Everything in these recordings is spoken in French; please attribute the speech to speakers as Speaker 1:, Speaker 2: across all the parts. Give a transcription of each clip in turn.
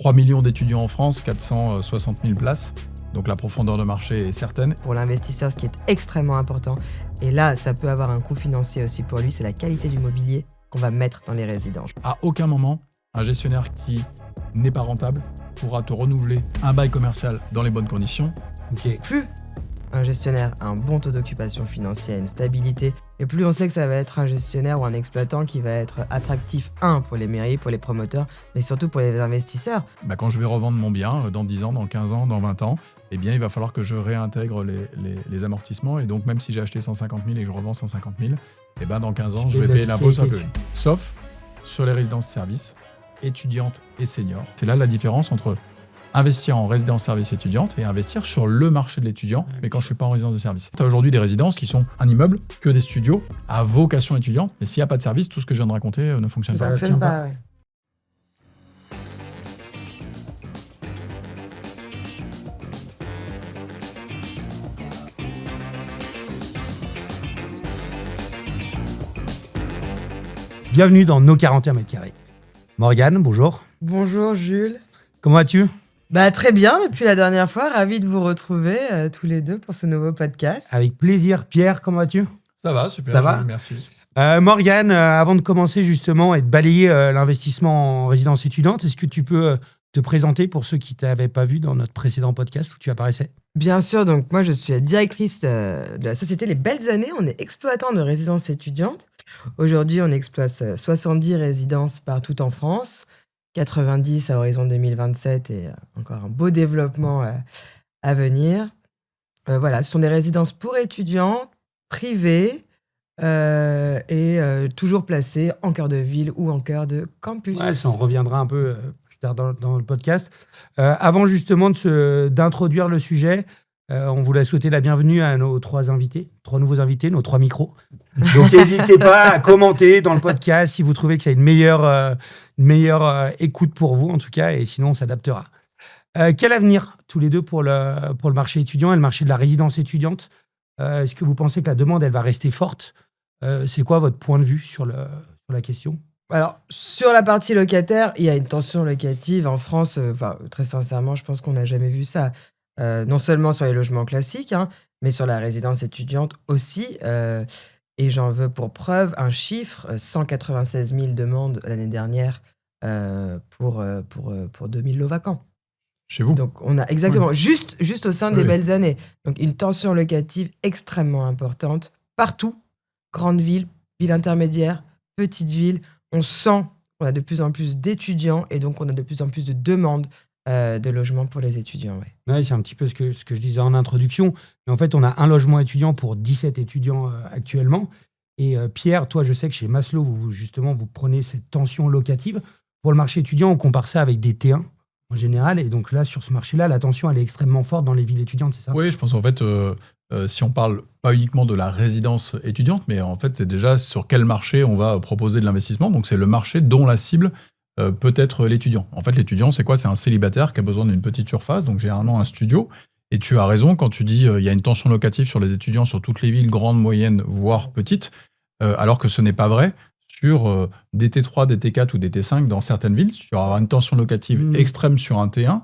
Speaker 1: 3 millions d'étudiants en France, 460 000 places. Donc la profondeur de marché est certaine.
Speaker 2: Pour l'investisseur, ce qui est extrêmement important, et là, ça peut avoir un coût financier aussi pour lui, c'est la qualité du mobilier qu'on va mettre dans les résidences.
Speaker 1: À aucun moment, un gestionnaire qui n'est pas rentable pourra te renouveler un bail commercial dans les bonnes conditions.
Speaker 2: Plus un gestionnaire a un bon taux d'occupation financière, une stabilité, et plus on sait que ça va être un gestionnaire ou un exploitant qui va être attractif, pour les mairies, pour les promoteurs, mais surtout pour les investisseurs.
Speaker 1: Quand je vais revendre mon bien, dans 10 ans, dans 15 ans, dans 20 ans, eh bien, il va falloir que je réintègre les amortissements. Et donc, même si j'ai acheté 150 000 et que je revends 150 000, eh ben, dans 15 ans, je vais payer l'impôt sur la plus-value. Sauf sur les résidences-services, étudiantes et seniors. C'est là la différence entre investir en résidence-service étudiante et investir sur le marché de l'étudiant, mais quand je ne suis pas en résidence de service. Tu as aujourd'hui des résidences qui sont un immeuble, que des studios, à vocation étudiante, mais s'il n'y a pas de service, tout ce que je viens de raconter ne fonctionne pas.
Speaker 2: Ça fonctionne pas, ouais.
Speaker 3: Bienvenue dans nos 41 mètres carrés. Morgane, bonjour.
Speaker 2: Bonjour Jules.
Speaker 3: Comment vas-tu ?
Speaker 2: Très bien, depuis la dernière fois, ravi de vous retrouver tous les deux pour ce nouveau podcast.
Speaker 3: Avec plaisir. Pierre, comment vas-tu ?
Speaker 1: Ça va, super.
Speaker 3: Ça va ?
Speaker 1: Merci.
Speaker 3: Morgane, avant de commencer justement et de balayer l'investissement en résidence étudiante, est-ce que tu peux te présenter pour ceux qui ne t'avaient pas vu dans notre précédent podcast où tu apparaissais ?
Speaker 2: Bien sûr, donc moi je suis la directrice de la société Les Belles Années. On est exploitant de résidences étudiantes. Aujourd'hui, on exploite 70 résidences partout en France, 90 à horizon 2027 et encore un beau développement à venir. Voilà, ce sont des résidences pour étudiants, privées et toujours placées en cœur de ville ou en cœur de campus.
Speaker 3: Ouais, ça, on reviendra un peu plus tard dans le podcast. Avant justement d'introduire le sujet, on voulait souhaiter la bienvenue à nos trois nouveaux invités, nos 3 micros. Donc n'hésitez pas à commenter dans le podcast si vous trouvez que c'est une meilleure écoute pour vous en tout cas, et sinon on s'adaptera. Quel avenir tous les deux pour le marché étudiant et le marché de la résidence étudiante ? Est-ce que vous pensez que la demande elle va rester forte ? C'est quoi votre point de vue sur la question ?
Speaker 2: Alors, sur la partie locataire, il y a une tension locative en France. Très sincèrement, je pense qu'on n'a jamais vu ça. Non seulement sur les logements classiques, mais sur la résidence étudiante aussi. Et j'en veux pour preuve un chiffre, 196 000 demandes l'année dernière pour 2000 lots vacants.
Speaker 1: Chez vous ?
Speaker 2: Donc, on a exactement, juste au sein des
Speaker 1: Oui.
Speaker 2: Belles Années. Donc, une tension locative extrêmement importante partout. Grandes villes, villes intermédiaires, petites villes. On sent qu'on a de plus en plus d'étudiants et donc on a de plus en plus de demandes de logements pour les étudiants. Ouais.
Speaker 3: Ouais, c'est un petit peu ce que je disais en introduction. Mais en fait, on a un logement étudiant pour 17 étudiants actuellement. Et Pierre, toi, je sais que chez Maslow, vous prenez cette tension locative. Pour le marché étudiant, on compare ça avec des T1 en général. Et donc là, sur ce marché-là, la tension, elle est extrêmement forte dans les villes étudiantes, c'est ça ?
Speaker 1: Oui, je pense en fait, si on parle pas uniquement de la résidence étudiante, mais en fait, c'est déjà sur quel marché on va proposer de l'investissement. Donc c'est le marché dont la cible peut être l'étudiant. En fait, l'étudiant, c'est quoi ? C'est un célibataire qui a besoin d'une petite surface, donc généralement un studio. Et tu as raison quand tu dis il y a une tension locative sur les étudiants sur toutes les villes, grandes, moyennes, voire petites, alors que ce n'est pas vrai sur des T3, des T4 ou des T5 dans certaines villes. Tu vas avoir une tension locative extrême sur un T1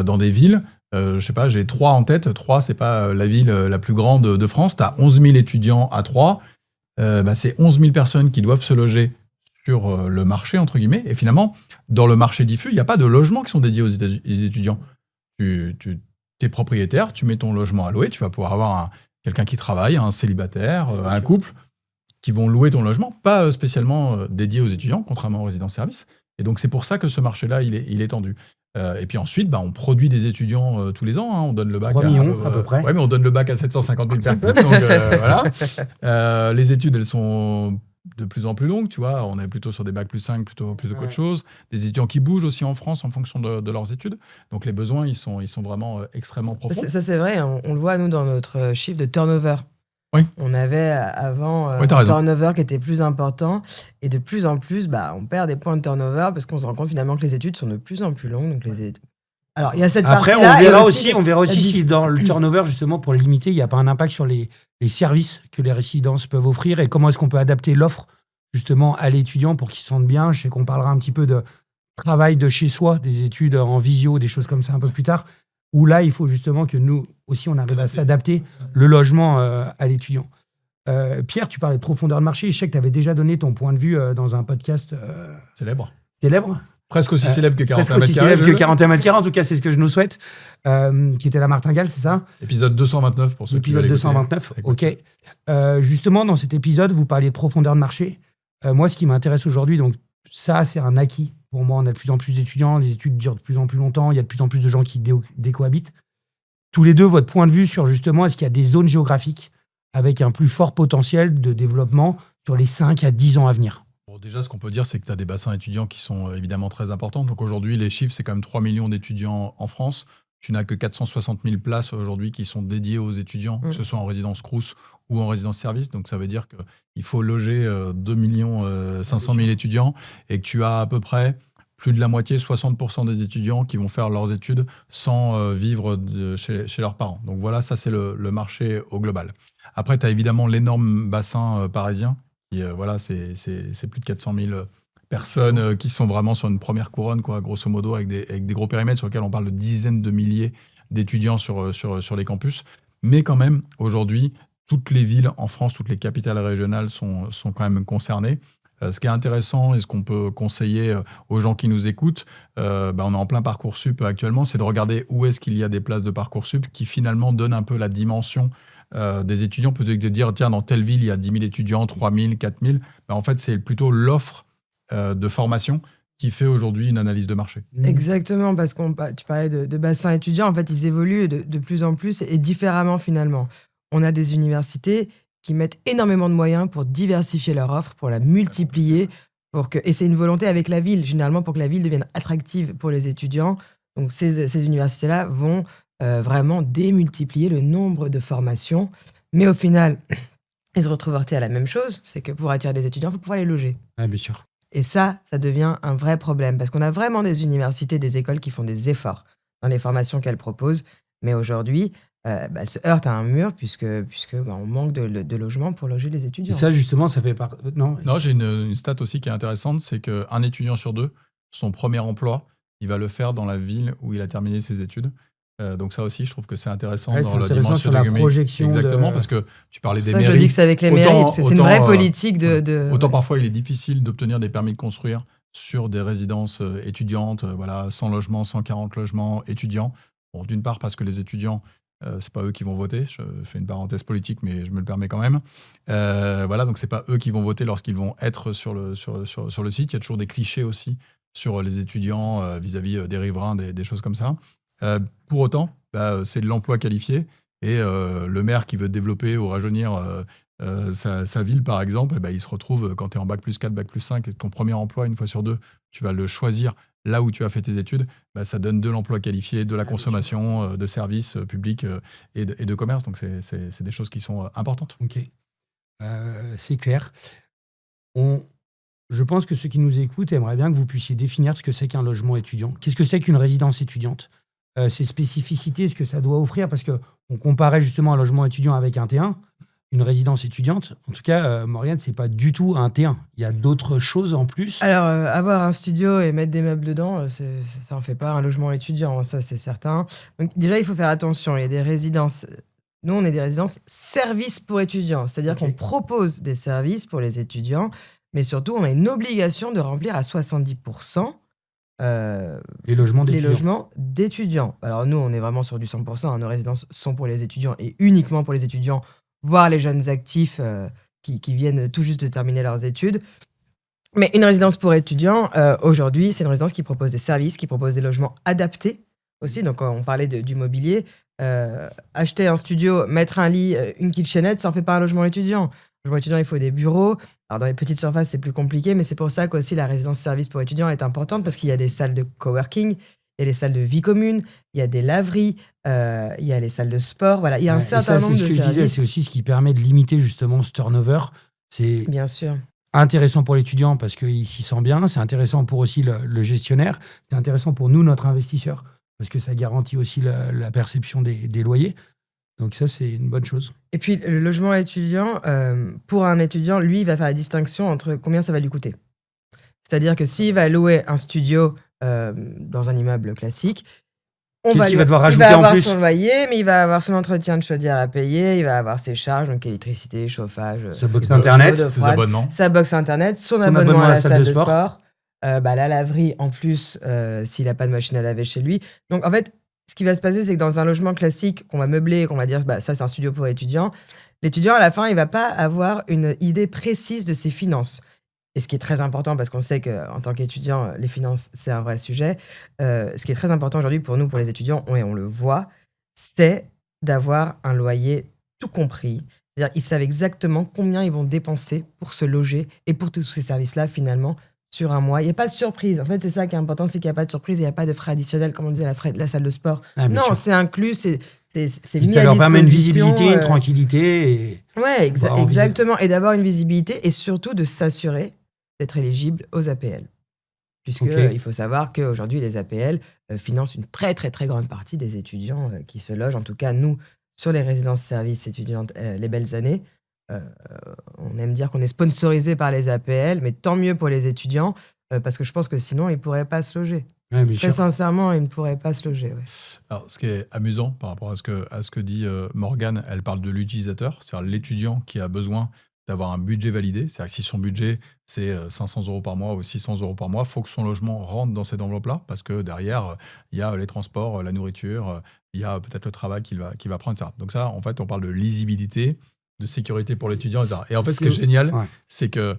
Speaker 1: dans des villes. Je sais pas, j'ai 3 en tête. 3, c'est pas la ville la plus grande de France. Tu as 11 000 étudiants à 3. C'est 11 000 personnes qui doivent se loger sur le marché, entre guillemets. Et finalement, dans le marché diffus, il n'y a pas de logements qui sont dédiés aux étudiants. Tu es propriétaire, tu mets ton logement à louer, tu vas pouvoir avoir quelqu'un qui travaille, un célibataire, un couple, qui vont louer ton logement, pas spécialement dédié aux étudiants, contrairement aux résidences-services. Et donc, c'est pour ça que ce marché-là, il est tendu. Et puis ensuite, on produit des étudiants tous les ans. On donne le bac
Speaker 3: 3 millions à peu près.
Speaker 1: Oui, mais on donne le bac à 750 000 personnes. Donc, voilà. Les études, elles sont de plus en plus longues, tu vois. On est plutôt sur des bacs plus 5, plutôt qu'autre chose. Des étudiants qui bougent aussi en France en fonction de leurs études. Donc, les besoins, ils sont vraiment extrêmement profonds.
Speaker 2: Ça, c'est vrai. On le voit, nous, dans notre chiffre de turnover.
Speaker 1: Oui.
Speaker 2: On avait avant un turnover qui était plus important et de plus en plus, on perd des points de turnover parce qu'on se rend compte finalement que les études sont de plus en plus longues. Donc Alors, il y a cette
Speaker 3: Après,
Speaker 2: partie-là.
Speaker 3: on verra aussi si dans le turnover, justement, pour le limiter, il n'y a pas un impact sur les services que les résidences peuvent offrir et comment est-ce qu'on peut adapter l'offre justement à l'étudiant pour qu'il se sente bien. Je sais qu'on parlera un petit peu de travail de chez soi, des études en visio, des choses comme ça un peu plus tard, où là, il faut justement que nous aussi, on arrive à s'adapter le logement à l'étudiant. Pierre, tu parlais de profondeur de marché. Je sais que tu avais déjà donné ton point de vue dans un podcast
Speaker 1: Célèbre.
Speaker 3: Presque
Speaker 1: Aussi célèbre que 41
Speaker 3: aussi
Speaker 1: mètres carrés.
Speaker 3: célèbre que 41 mètres carrés, en tout cas, c'est ce que je nous souhaite. Qui était la Martingale, c'est ça?
Speaker 1: Épisode 229 pour ceux qui veulent
Speaker 3: épisode
Speaker 1: écouter.
Speaker 3: 229, ok. Justement, dans cet épisode, vous parliez de profondeur de marché. Moi, ce qui m'intéresse aujourd'hui, donc ça, c'est un acquis. Pour moi, on a de plus en plus d'étudiants, les études durent de plus en plus longtemps, il y a de plus en plus de gens qui décohabitent. Tous les deux, votre point de vue sur justement, est-ce qu'il y a des zones géographiques avec un plus fort potentiel de développement sur les 5 à 10 ans à venir?
Speaker 1: Bon, déjà, ce qu'on peut dire, c'est que tu as des bassins étudiants qui sont évidemment très importants. Donc aujourd'hui, les chiffres, c'est quand même 3 millions d'étudiants en France. Tu n'as que 460 000 places aujourd'hui qui sont dédiées aux étudiants, que ce soit en résidence Crous ou en résidence service. Donc ça veut dire qu'il faut loger 2 500 000 étudiants et que tu as à peu près plus de la moitié, 60% des étudiants qui vont faire leurs études sans vivre chez leurs parents. Donc voilà, ça c'est le marché au global. Après, tu as évidemment l'énorme bassin parisien. Et voilà, c'est plus de 400 000 personnes qui sont vraiment sur une première couronne, quoi, grosso modo, avec des gros périmètres sur lesquels on parle de dizaines de milliers d'étudiants sur les campus. Mais quand même, aujourd'hui, toutes les villes en France, toutes les capitales régionales sont quand même concernées. Ce qui est intéressant et ce qu'on peut conseiller aux gens qui nous écoutent, on est en plein Parcoursup actuellement, c'est de regarder où est-ce qu'il y a des places de Parcoursup qui finalement donnent un peu la dimension des étudiants, plutôt que de dire, tiens, dans telle ville, il y a 10 000 étudiants, 3 000, 4 000. En fait, c'est plutôt l'offre de formation qui fait aujourd'hui une analyse de marché.
Speaker 2: Exactement, parce que tu parlais de bassins étudiants, en fait, ils évoluent de plus en plus et différemment finalement. On a des universités qui mettent énormément de moyens pour diversifier leur offre, pour la multiplier, et c'est une volonté avec la ville, généralement pour que la ville devienne attractive pour les étudiants. Donc ces universités-là vont vraiment démultiplier le nombre de formations, mais au final, ils se retrouvent heurtés à la même chose, c'est que pour attirer des étudiants, il faut pouvoir les loger.
Speaker 3: Ah, bien sûr.
Speaker 2: Et ça devient un vrai problème, parce qu'on a vraiment des universités, des écoles qui font des efforts dans les formations qu'elles proposent, mais aujourd'hui, elles se heurtent à un mur puisque on manque de logements pour loger les étudiants.
Speaker 3: Et ça, justement, ça fait pas...
Speaker 1: Non, j'ai une stat aussi qui est intéressante, c'est qu'un étudiant sur deux, son premier emploi, il va le faire dans la ville où il a terminé ses études. Donc ça aussi, je trouve que c'est intéressant dans la dimension
Speaker 3: sur la projection.
Speaker 1: Exactement, parce que tu parlais des
Speaker 2: mairies.
Speaker 1: mairies.
Speaker 2: Je dis que c'est avec les mairies, c'est une vraie politique de...
Speaker 1: Autant parfois, il est difficile d'obtenir des permis de construire sur des résidences étudiantes, sans logement, 140 logements étudiants. Bon, d'une part, parce que les étudiants, c'est pas eux qui vont voter. Je fais une parenthèse politique, mais je me le permets quand même. Donc c'est pas eux qui vont voter lorsqu'ils vont être sur le site. Il y a toujours des clichés aussi sur les étudiants vis-à-vis des riverains, des choses comme ça. Pour autant, c'est de l'emploi qualifié et le maire qui veut développer ou rajeunir sa ville, par exemple, il se retrouve, quand tu es en bac plus 4, bac plus 5, et ton premier emploi, une fois sur deux, tu vas le choisir là où tu as fait tes études, ça donne de l'emploi qualifié, de la consommation, de services publics et de commerce. Donc, c'est des choses qui sont importantes.
Speaker 3: Ok, c'est clair. Je pense que ceux qui nous écoutent aimeraient bien que vous puissiez définir ce que c'est qu'un logement étudiant. Qu'est-ce que c'est qu'une résidence étudiante? Ses spécificités, ce que ça doit offrir, parce qu'on comparait justement un logement étudiant avec un T1, une résidence étudiante. En tout cas, Morgane, c'est pas du tout un T1. Il y a d'autres choses en plus.
Speaker 2: Alors, avoir un studio et mettre des meubles dedans, ça en fait pas un logement étudiant, ça c'est certain. Donc déjà, il faut faire attention. Il y a des résidences... Nous, on est des résidences services pour étudiants. C'est-à-dire qu'on propose des services pour les étudiants, mais surtout, on a une obligation de remplir à 70%
Speaker 3: les logements
Speaker 2: d'étudiants. Alors nous, on est vraiment sur du 100%. Nos résidences sont pour les étudiants et uniquement pour les étudiants, voire les jeunes actifs qui viennent tout juste de terminer leurs études. Mais une résidence pour étudiants, aujourd'hui, c'est une résidence qui propose des services, qui propose des logements adaptés aussi. Donc on parlait du mobilier. Acheter un studio, mettre un lit, une kitchenette, ça ne fait pas un logement étudiant. Logement étudiant, il faut des bureaux. Alors, dans les petites surfaces, c'est plus compliqué, mais c'est pour ça qu'aussi la résidence service pour étudiants est importante, parce qu'il y a des salles de coworking, il y a des salles de vie commune, il y a des laveries, il y a les salles de sport. Voilà, il y a un certain nombre de services.
Speaker 3: C'est ce que je disais, c'est aussi ce qui permet de limiter justement ce turnover. C'est
Speaker 2: bien sûr
Speaker 3: intéressant pour l'étudiant parce qu'il s'y sent bien, c'est intéressant pour aussi le gestionnaire, c'est intéressant pour nous, notre investisseur, parce que ça garantit aussi la perception des loyers. Donc ça, c'est une bonne chose.
Speaker 2: Et puis, le logement étudiant, pour un étudiant, lui, il va faire la distinction entre combien ça va lui coûter. C'est-à-dire que s'il va louer un studio dans un immeuble classique.
Speaker 3: Qu'est-ce qu'il va devoir rajouter
Speaker 2: il va
Speaker 3: en
Speaker 2: avoir
Speaker 3: plus
Speaker 2: son loyer, mais il va avoir son entretien de chaudière à payer, il va avoir ses charges, donc électricité, chauffage,
Speaker 3: Sa box internet,
Speaker 2: chaude,
Speaker 1: Ses
Speaker 2: froide,
Speaker 1: abonnements.
Speaker 2: sa box internet, son
Speaker 3: Son
Speaker 2: abonnement à la salle de sport, la laverie en plus s'il n'a pas de machine à laver chez lui. Donc en fait, ce qui va se passer, c'est que dans un logement classique qu'on va meubler, qu'on va dire ça c'est un studio pour étudiants, l'étudiant à la fin il va pas avoir une idée précise de ses finances. Et ce qui est très important, parce qu'on sait qu'en tant qu'étudiant, les finances, c'est un vrai sujet. Ce qui est très important aujourd'hui pour nous, pour les étudiants, et on le voit, c'est d'avoir un loyer tout compris. C'est-à-dire qu'ils savent exactement combien ils vont dépenser pour se loger et pour tous ces services-là, finalement, sur un mois. Il n'y a pas de surprise. En fait, c'est ça qui est important, c'est qu'il n'y a pas de surprise et il n'y a pas de frais additionnels, comme on disait, la salle de sport. Non, c'est inclus, c'est mis à disposition.
Speaker 3: Ça leur permet une visibilité, une tranquillité.
Speaker 2: Ouais, exactement. Et d'avoir une visibilité et surtout de s'assurer d'être éligible aux APL. Puisqu'il faut savoir qu'aujourd'hui, les APL financent une très, très, très grande partie des étudiants qui se logent. En tout cas, nous, sur les résidences-services étudiantes, les belles années, on aime dire qu'on est sponsorisé par les APL, mais tant mieux pour les étudiants, parce que je pense que sinon, ils ne pourraient pas se loger.
Speaker 3: Ouais,
Speaker 2: très sincèrement, ils ne pourraient pas se loger. Ouais.
Speaker 1: Alors, ce qui est amusant par rapport à ce que dit Morgane, elle parle de l'utilisateur, c'est-à-dire l'étudiant qui a besoin d'avoir un budget validé. C'est-à-dire que si son budget, c'est 500 € par mois ou 600 € par mois, il faut que son logement rentre dans cette enveloppe-là, parce que derrière, il y a les transports, la nourriture, il y a peut-être le travail qu'il va prendre, etc. Donc ça, en fait, on parle de lisibilité, de sécurité pour l'étudiant, etc. Et en fait, ce qui est génial, c'est que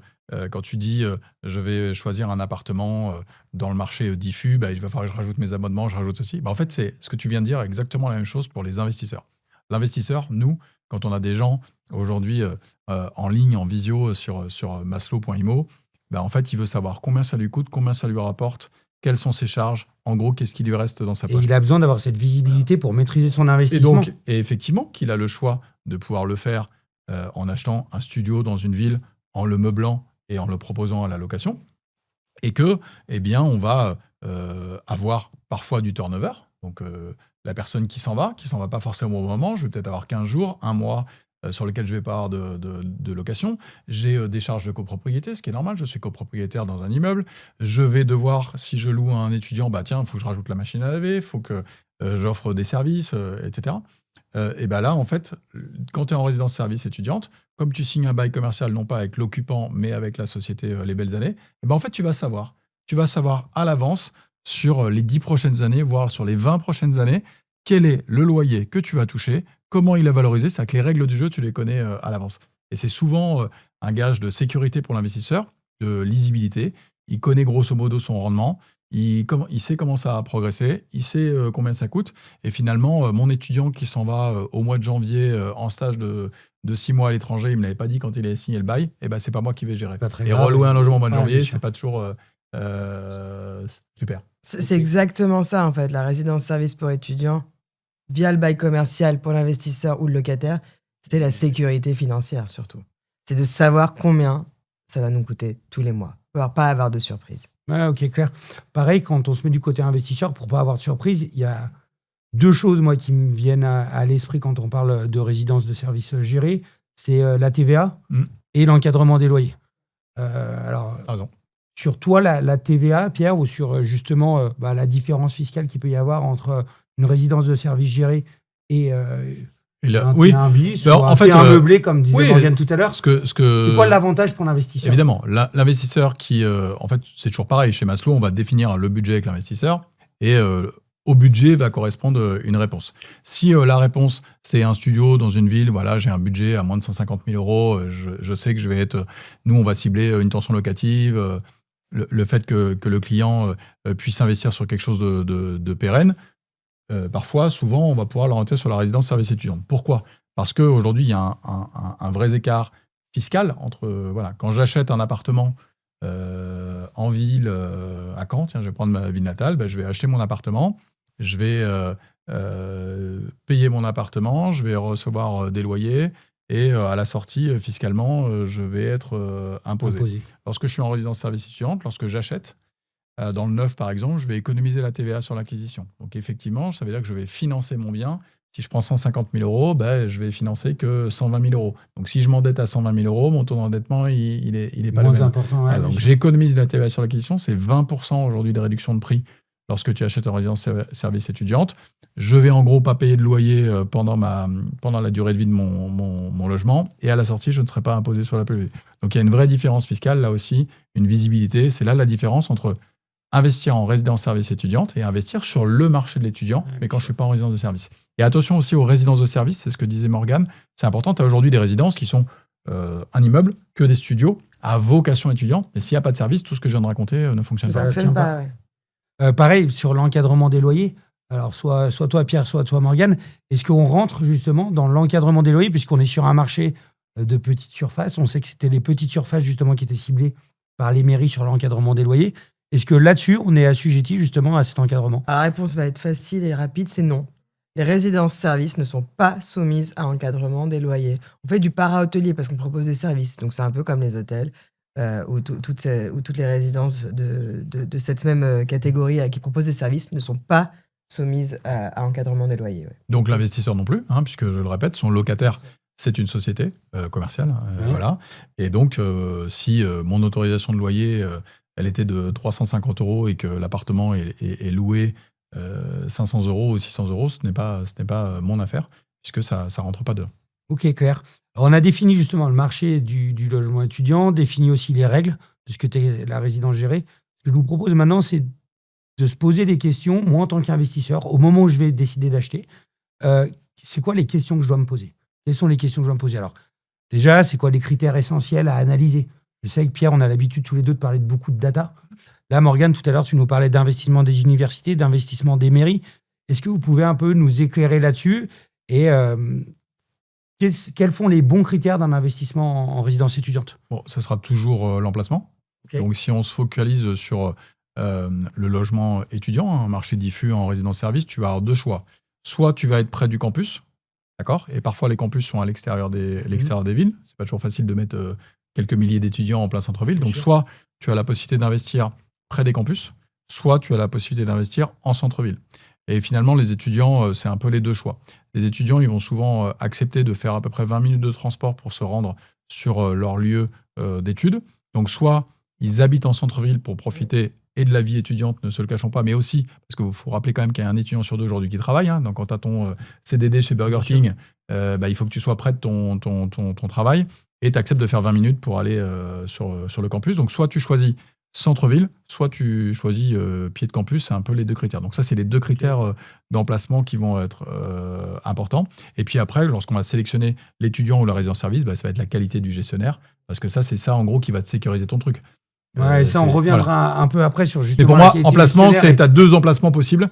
Speaker 1: quand tu dis je vais choisir un appartement dans le marché diffus, il va falloir que je rajoute mes abonnements, je rajoute ceci. En fait, c'est ce que tu viens de dire, exactement la même chose pour les investisseurs. L'investisseur, nous, quand on a des gens aujourd'hui en ligne, en visio sur maslow.imo, en fait, il veut savoir combien ça lui coûte, combien ça lui rapporte, quelles sont ses charges, en gros, qu'est-ce qui lui reste dans sa poche.
Speaker 3: Et il a besoin d'avoir cette visibilité pour maîtriser son investissement.
Speaker 1: Et effectivement, qu'il a le choix de pouvoir le faire en achetant un studio dans une ville, en le meublant et en le proposant à la location. Et que, on va avoir parfois du turnover. Donc, la personne qui s'en va pas forcément au moment. Je vais peut-être avoir 15 jours, un mois sur lequel je vais pas avoir de location. J'ai des charges de copropriété, ce qui est normal. Je suis copropriétaire dans un immeuble. Je vais devoir, si je loue à un étudiant, il faut que je rajoute la machine à laver, il faut que j'offre des services, etc. Et là, en fait, quand tu es en résidence service étudiante, comme tu signes un bail commercial, non pas avec l'occupant, mais avec la société Les Belles Années, en fait, tu vas savoir. Tu vas savoir à l'avance sur les 10 prochaines années, voire sur les 20 prochaines années, quel est le loyer que tu vas toucher, comment il est valorisé. C'est que les règles du jeu, tu les connais à l'avance. Et c'est souvent un gage de sécurité pour l'investisseur, de lisibilité. Il connaît grosso modo son rendement. Il sait comment ça a progressé, il sait combien ça coûte. Et finalement, mon étudiant qui s'en va au mois de janvier en stage de 6 mois à l'étranger, il ne me l'avait pas dit quand il avait signé le bail, c'est pas moi qui vais gérer. Et relouer un logement au mois de janvier, c'est pas toujours super.
Speaker 2: C'est exactement ça, en fait, la résidence-service pour étudiants, via le bail commercial pour l'investisseur ou le locataire, c'était la sécurité financière surtout. C'est de savoir combien ça va nous coûter tous les mois, pour pas avoir de surprise.
Speaker 3: Ouais, ok, clair. Pareil, quand on se met du côté investisseur, pour pas avoir de surprise, il y a deux choses, moi, qui me viennent à l'esprit quand on parle de résidence de services gérés. C'est la TVA et l'encadrement des loyers. Alors, sur toi, la TVA, Pierre, ou sur justement la différence fiscale qu'il peut y avoir entre une résidence de services gérés et un bis, ou un terrain meublé, comme disait Morgane tout à l'heure. C'est quoi l'avantage pour l'investisseur ?
Speaker 1: Évidemment, l'investisseur qui... en fait, c'est toujours pareil. Chez Maslow, on va définir le budget avec l'investisseur et au budget va correspondre une réponse. Si la réponse, c'est un studio dans une ville, voilà, j'ai un budget à moins de 150 000 €, je sais que je vais être... Nous, on va cibler une tension locative, le fait que le client puisse investir sur quelque chose de pérenne. Parfois, souvent, on va pouvoir l'orienter sur la résidence service étudiant. Pourquoi ? Parce qu'aujourd'hui, il y a un vrai écart fiscal entre... quand j'achète un appartement en ville, à Caen, tiens, je vais prendre ma ville natale, je vais acheter mon appartement, je vais payer mon appartement, je vais recevoir des loyers, et à la sortie, fiscalement, je vais être imposé. Lorsque je suis en résidence service étudiante, lorsque j'achète, dans le neuf, par exemple, je vais économiser la TVA sur l'acquisition. Donc, effectivement, ça veut dire que je vais financer mon bien Si je prends 150 000 euros, je vais financer que 120 000 euros. Donc, si je m'endette à 120 000 euros, mon taux d'endettement, il est pas le
Speaker 3: Moins
Speaker 1: même.
Speaker 3: important. Ouais,
Speaker 1: Donc, j'économise la TVA sur l'acquisition. C'est 20% aujourd'hui de réduction de prix lorsque tu achètes en résidence service étudiante. Je vais en gros pas payer de loyer pendant la durée de vie de mon logement. Et à la sortie, je ne serai pas imposé sur la plus-value. Donc, il y a une vraie différence fiscale, là aussi, une visibilité. C'est là la différence entre investir en résidence service étudiante et investir sur le marché de l'étudiant, mais quand je ne suis pas en résidence de service. Et attention aussi aux résidences de service, c'est ce que disait Morgane, c'est important, tu as aujourd'hui des résidences qui sont un immeuble, que des studios, à vocation étudiante, mais s'il n'y a pas de service, tout ce que je viens de raconter ne fonctionne pas.
Speaker 2: Ça fonctionne pas, ouais.
Speaker 3: Pareil, sur l'encadrement des loyers, alors soit toi Pierre, soit toi Morgane, est-ce qu'on rentre justement dans l'encadrement des loyers, puisqu'on est sur un marché de petites surfaces, on sait que c'était les petites surfaces justement qui étaient ciblées par les mairies sur l'encadrement des loyers. Est-ce que là-dessus, on est assujetti justement à cet encadrement ?
Speaker 2: La réponse va être facile et rapide, c'est non. Les résidences-services ne sont pas soumises à encadrement des loyers. On fait du para-hôtelier parce qu'on propose des services, donc c'est un peu comme les hôtels ou toutes les résidences de cette même catégorie qui proposent des services ne sont pas soumises à encadrement des loyers. Ouais.
Speaker 1: Donc l'investisseur non plus, puisque je le répète, son locataire, c'est une société commerciale. Voilà. Et donc, si mon autorisation de loyer... elle était de 350 € et que l'appartement est loué 500 € ou 600 €, ce n'est pas mon affaire, puisque ça ne rentre pas dedans.
Speaker 3: Ok, clair. Alors, on a défini justement le marché du logement étudiant, défini aussi les règles de ce que t'es la résidence gérée. Ce que je vous propose maintenant, c'est de se poser des questions, moi en tant qu'investisseur, au moment où je vais décider d'acheter, c'est quoi les questions que je dois me poser ? Quelles sont les questions que je dois me poser ? Alors, déjà, c'est quoi les critères essentiels à analyser ? Je sais que Pierre, on a l'habitude tous les deux de parler de beaucoup de data. Là, Morgane, tout à l'heure, tu nous parlais d'investissement des universités, d'investissement des mairies. Est-ce que vous pouvez un peu nous éclairer là-dessus ? Et quels sont les bons critères d'un investissement en résidence étudiante ?
Speaker 1: Bon, ça sera toujours l'emplacement. Okay. Donc, si on se focalise sur le logement étudiant, un marché diffus en résidence-service, tu vas avoir deux choix. Soit tu vas être près du campus, d'accord ? Et parfois, les campus sont à l'extérieur des villes. C'est pas toujours facile de mettre... quelques milliers d'étudiants en plein centre-ville. Donc, soit tu as la possibilité d'investir près des campus, soit tu as la possibilité d'investir en centre-ville. Et finalement, les étudiants, c'est un peu les deux choix. Les étudiants, ils vont souvent accepter de faire à peu près 20 minutes de transport pour se rendre sur leur lieu d'études. Donc, soit ils habitent en centre-ville pour profiter et de la vie étudiante, ne se le cachons pas, mais aussi, parce qu'il faut rappeler quand même qu'il y a un étudiant sur deux aujourd'hui qui travaille. Donc, quand tu as ton CDD chez Burger King, il faut que tu sois près de ton travail. Et tu acceptes de faire 20 minutes pour aller sur le campus. Donc, soit tu choisis centre-ville, soit tu choisis pied de campus. C'est un peu les deux critères. Donc, ça, c'est les deux critères d'emplacement qui vont être importants. Et puis après, lorsqu'on va sélectionner l'étudiant ou la résidence-service, ça va être la qualité du gestionnaire. Parce que ça, c'est ça, en gros, qui va te sécuriser ton truc.
Speaker 3: Ouais, ça, on reviendra un peu après sur justement...
Speaker 1: Mais pour moi, emplacement, tu as deux emplacements possibles.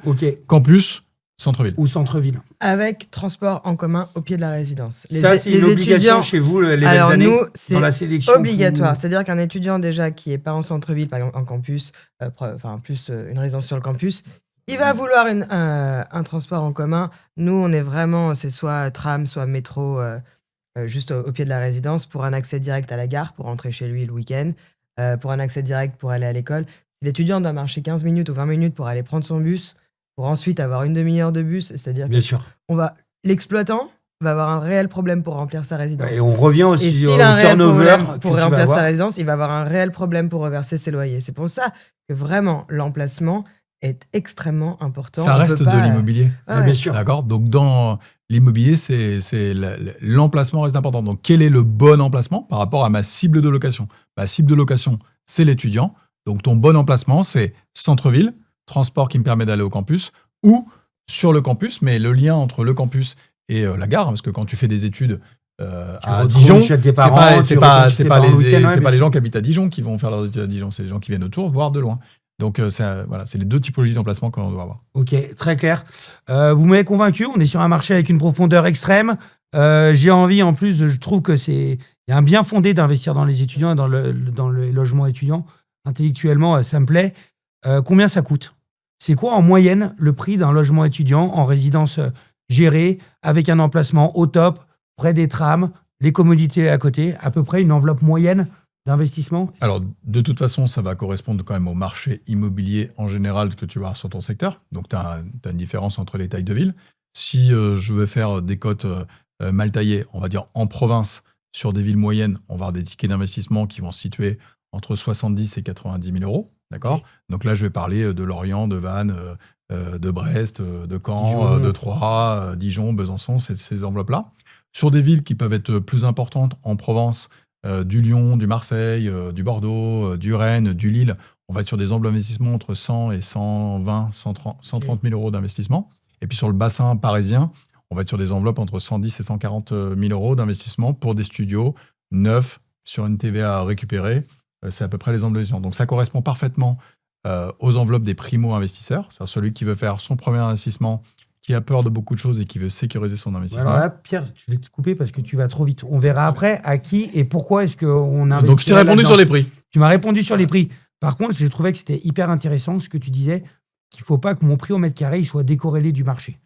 Speaker 1: Campus, centre-ville.
Speaker 3: Ou centre-ville.
Speaker 2: Avec transport en commun au pied de la résidence.
Speaker 3: Ça, c'est une obligation chez vous, les
Speaker 2: alors
Speaker 3: années,
Speaker 2: nous, c'est
Speaker 3: dans la sélection.
Speaker 2: Obligatoire. C'est-à-dire qu'un étudiant déjà qui n'est pas en centre-ville, par exemple en campus, plus une résidence sur le campus, il va vouloir un transport en commun. Nous, on est vraiment, c'est soit tram, soit métro, juste au pied de la résidence, pour un accès direct à la gare, pour rentrer chez lui le week-end, pour un accès direct pour aller à l'école. Si l'étudiant doit marcher 15 minutes ou 20 minutes pour aller prendre son bus, pour ensuite avoir une demi-heure de bus, c'est-à-dire l'exploitant va avoir un réel problème pour remplir sa résidence.
Speaker 3: Et on revient aussi au
Speaker 2: turnover pour remplir sa résidence, il va avoir un réel problème pour reverser ses loyers. C'est pour ça que vraiment l'emplacement est extrêmement important.
Speaker 1: Ça reste de l'immobilier.
Speaker 3: Bien sûr.
Speaker 1: D'accord. Donc dans l'immobilier, l'emplacement reste important. Donc quel est le bon emplacement par rapport à ma cible de location ? Ma cible de location, c'est l'étudiant. Donc ton bon emplacement, c'est centre-ville, transport qui me permet d'aller au campus, ou sur le campus, mais le lien entre le campus et la gare, parce que quand tu fais des études à Dijon, c'est pas les gens qui habitent à Dijon qui vont faire leurs études à Dijon, c'est les gens qui viennent autour, voire de loin. Donc c'est les deux typologies d'emplacement qu'on doit avoir.
Speaker 3: Ok, très clair. Vous m'avez convaincu, on est sur un marché avec une profondeur extrême. J'ai envie, en plus, je trouve que il y a un bien fondé d'investir dans les étudiants et dans le logement étudiant. Intellectuellement, ça me plaît. Combien ça coûte ? C'est quoi en moyenne le prix d'un logement étudiant en résidence gérée, avec un emplacement au top, près des trams, les commodités à côté, à peu près une enveloppe moyenne d'investissement ?
Speaker 1: Alors, de toute façon, ça va correspondre quand même au marché immobilier en général que tu vas avoir sur ton secteur. Donc, tu as une différence entre les tailles de ville. Si je veux faire des cotes mal taillées, on va dire en province, sur des villes moyennes, on va avoir des tickets d'investissement qui vont se situer entre 70 et 90 000 euros. D'accord ?
Speaker 3: Oui.
Speaker 1: Donc là, je vais parler de Lorient, de Vannes, de Brest, de Caen, de Troyes, Dijon, Besançon, ces enveloppes-là. Sur des villes qui peuvent être plus importantes en Provence, du Lyon, du Marseille, du Bordeaux, du Rennes, du Lille, on va être sur des enveloppes d'investissement entre 100 et 120, 130 000 euros d'investissement. Et puis sur le bassin parisien, on va être sur des enveloppes entre 110 et 140 000 euros d'investissement pour des studios neufs sur une TVA récupérée. C'est à peu près les enveloppes d'investissement. Donc ça correspond parfaitement aux enveloppes des primo-investisseurs. C'est-à-dire celui qui veut faire son premier investissement, qui a peur de beaucoup de choses et qui veut sécuriser son investissement.
Speaker 3: Alors là, Pierre, je vais te couper parce que tu vas trop vite. On verra après à qui et pourquoi est-ce qu'on investit.
Speaker 1: Donc je t'ai répondu sur les prix.
Speaker 3: Tu m'as répondu sur les prix. Par contre, je trouvais que c'était hyper intéressant ce que tu disais, qu'il ne faut pas que mon prix au mètre carré il soit décorrélé du marché.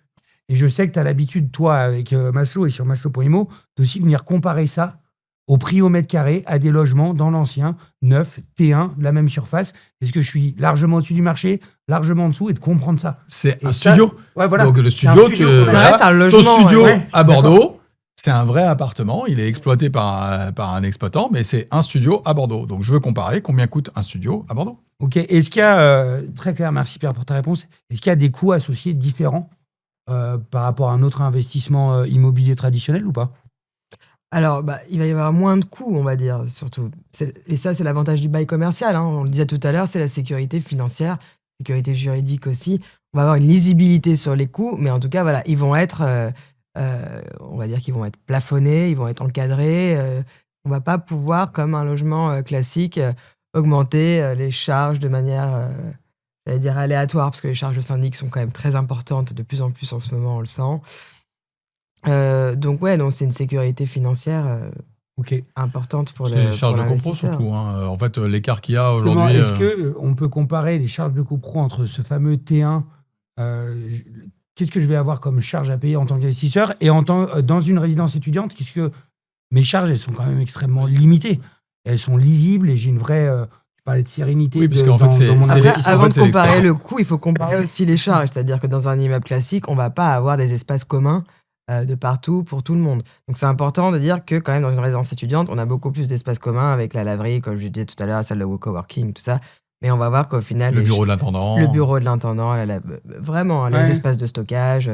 Speaker 3: Et je sais que tu as l'habitude, toi, avec Maslow et sur Maslow.imo, d'aussi venir comparer ça au prix au mètre carré à des logements dans l'ancien, neuf, T1, de la même surface. Est-ce que je suis largement au-dessus du marché, largement en dessous, et de comprendre ça.
Speaker 1: C'est un studio.
Speaker 3: Ouais, voilà.
Speaker 1: Donc le studio,
Speaker 2: ça reste un logement.
Speaker 1: ton studio
Speaker 3: ouais.
Speaker 1: à Bordeaux, c'est un vrai appartement. Il est exploité par un exploitant, mais c'est un studio à Bordeaux. Donc je veux comparer combien coûte un studio à Bordeaux.
Speaker 3: Ok. Est-ce qu'il y a, très clair, merci Pierre pour ta réponse, est-ce qu'il y a des coûts associés différents par rapport à un autre investissement immobilier traditionnel ou pas ?
Speaker 2: Alors, il va y avoir moins de coûts, on va dire, surtout. Et ça, c'est l'avantage du bail commercial. Hein. On le disait tout à l'heure, c'est la sécurité financière, sécurité juridique aussi. On va avoir une lisibilité sur les coûts, mais en tout cas, voilà, ils vont être, on va dire qu'ils vont être plafonnés, ils vont être encadrés. On ne va pas pouvoir, comme un logement classique, augmenter les charges de manière, j'allais dire, aléatoire, parce que les charges de syndic sont quand même très importantes, de plus en plus en ce moment, on le sent. Donc c'est une sécurité financière importante pour
Speaker 1: les charges de copro surtout. Hein. En fait, l'écart qu'il y a aujourd'hui.
Speaker 3: Est-ce qu'on peut comparer les charges de copro entre ce fameux T1 qu'est-ce que je vais avoir comme charge à payer en tant qu'investisseur et dans une résidence étudiante, qu'est-ce que mes charges, elles sont quand même extrêmement limitées. Elles sont lisibles et j'ai une vraie. Tu parlais de sérénité.
Speaker 1: Oui, parce qu'en fait,
Speaker 3: dans mon investissement.
Speaker 2: Avant de comparer le coût, il faut comparer aussi les charges. C'est-à-dire que dans un immeuble classique, on ne va pas avoir des espaces communs de partout pour tout le monde. Donc c'est important de dire que quand même dans une résidence étudiante, on a beaucoup plus d'espaces communs avec la laverie, comme je disais tout à l'heure, la salle de coworking, tout ça. Mais on va voir qu'au final...
Speaker 1: Le bureau de l'intendant.
Speaker 2: Vraiment, les espaces de stockage,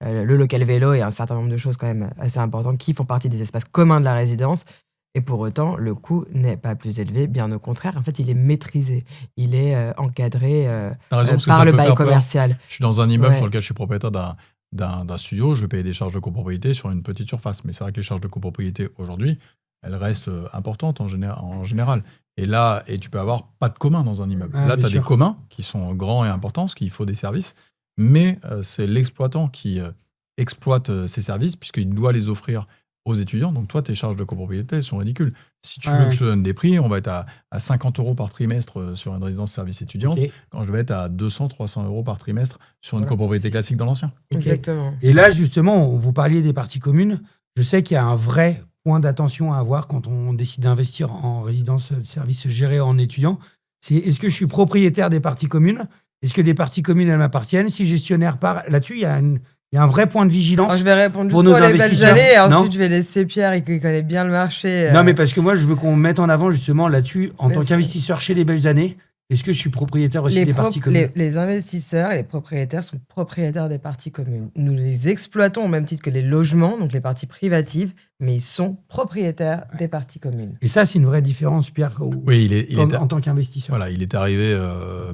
Speaker 2: le local vélo et un certain nombre de choses quand même assez importantes qui font partie des espaces communs de la résidence. Et pour autant, le coût n'est pas plus élevé. Bien au contraire, en fait, il est maîtrisé. Il est encadré par le bail commercial.
Speaker 1: Je suis dans un immeuble sur lequel je suis propriétaire d'un studio, je vais payer des charges de copropriété sur une petite surface. Mais c'est vrai que les charges de copropriété, aujourd'hui, elles restent importantes en général. Et là, tu peux avoir pas de commun dans un immeuble. Là, tu as des communs qui sont grands et importants, parce qu'il faut des services. Mais c'est l'exploitant qui exploite ces services, puisqu'il doit les offrir aux étudiants. Donc toi, tes charges de copropriété sont ridicules. Si tu veux que je te donne des prix, on va être à 50 € par trimestre sur une résidence service étudiante, quand je vais être à 200-300 € par trimestre sur une copropriété classique dans l'ancien.
Speaker 2: Exactement.
Speaker 3: Et là, justement, vous parliez des parties communes. Je sais qu'il y a un vrai point d'attention à avoir quand on décide d'investir en résidence service gérée en étudiant. C'est est-ce que je suis propriétaire des parties communes ? Est-ce que les parties communes, elles m'appartiennent ? Si gestionnaire part, là-dessus, il y a un vrai point de vigilance.
Speaker 2: Alors, je vais répondre
Speaker 3: pour
Speaker 2: juste
Speaker 3: nos
Speaker 2: pour les belles années, et ensuite
Speaker 3: non
Speaker 2: je vais laisser Pierre, qui connaît bien le marché.
Speaker 3: Non, mais parce que moi, je veux qu'on mette en avant justement là-dessus, en tant qu'investisseur chez les belles années, est-ce que je suis propriétaire aussi des parties communes ?
Speaker 2: Les investisseurs et les propriétaires sont propriétaires des parties communes. Nous les exploitons au même titre que les logements, donc les parties privatives, mais ils sont propriétaires des parties communes.
Speaker 3: Et ça, c'est une vraie différence, Pierre, en tant qu'investisseur.
Speaker 1: Voilà, il est arrivé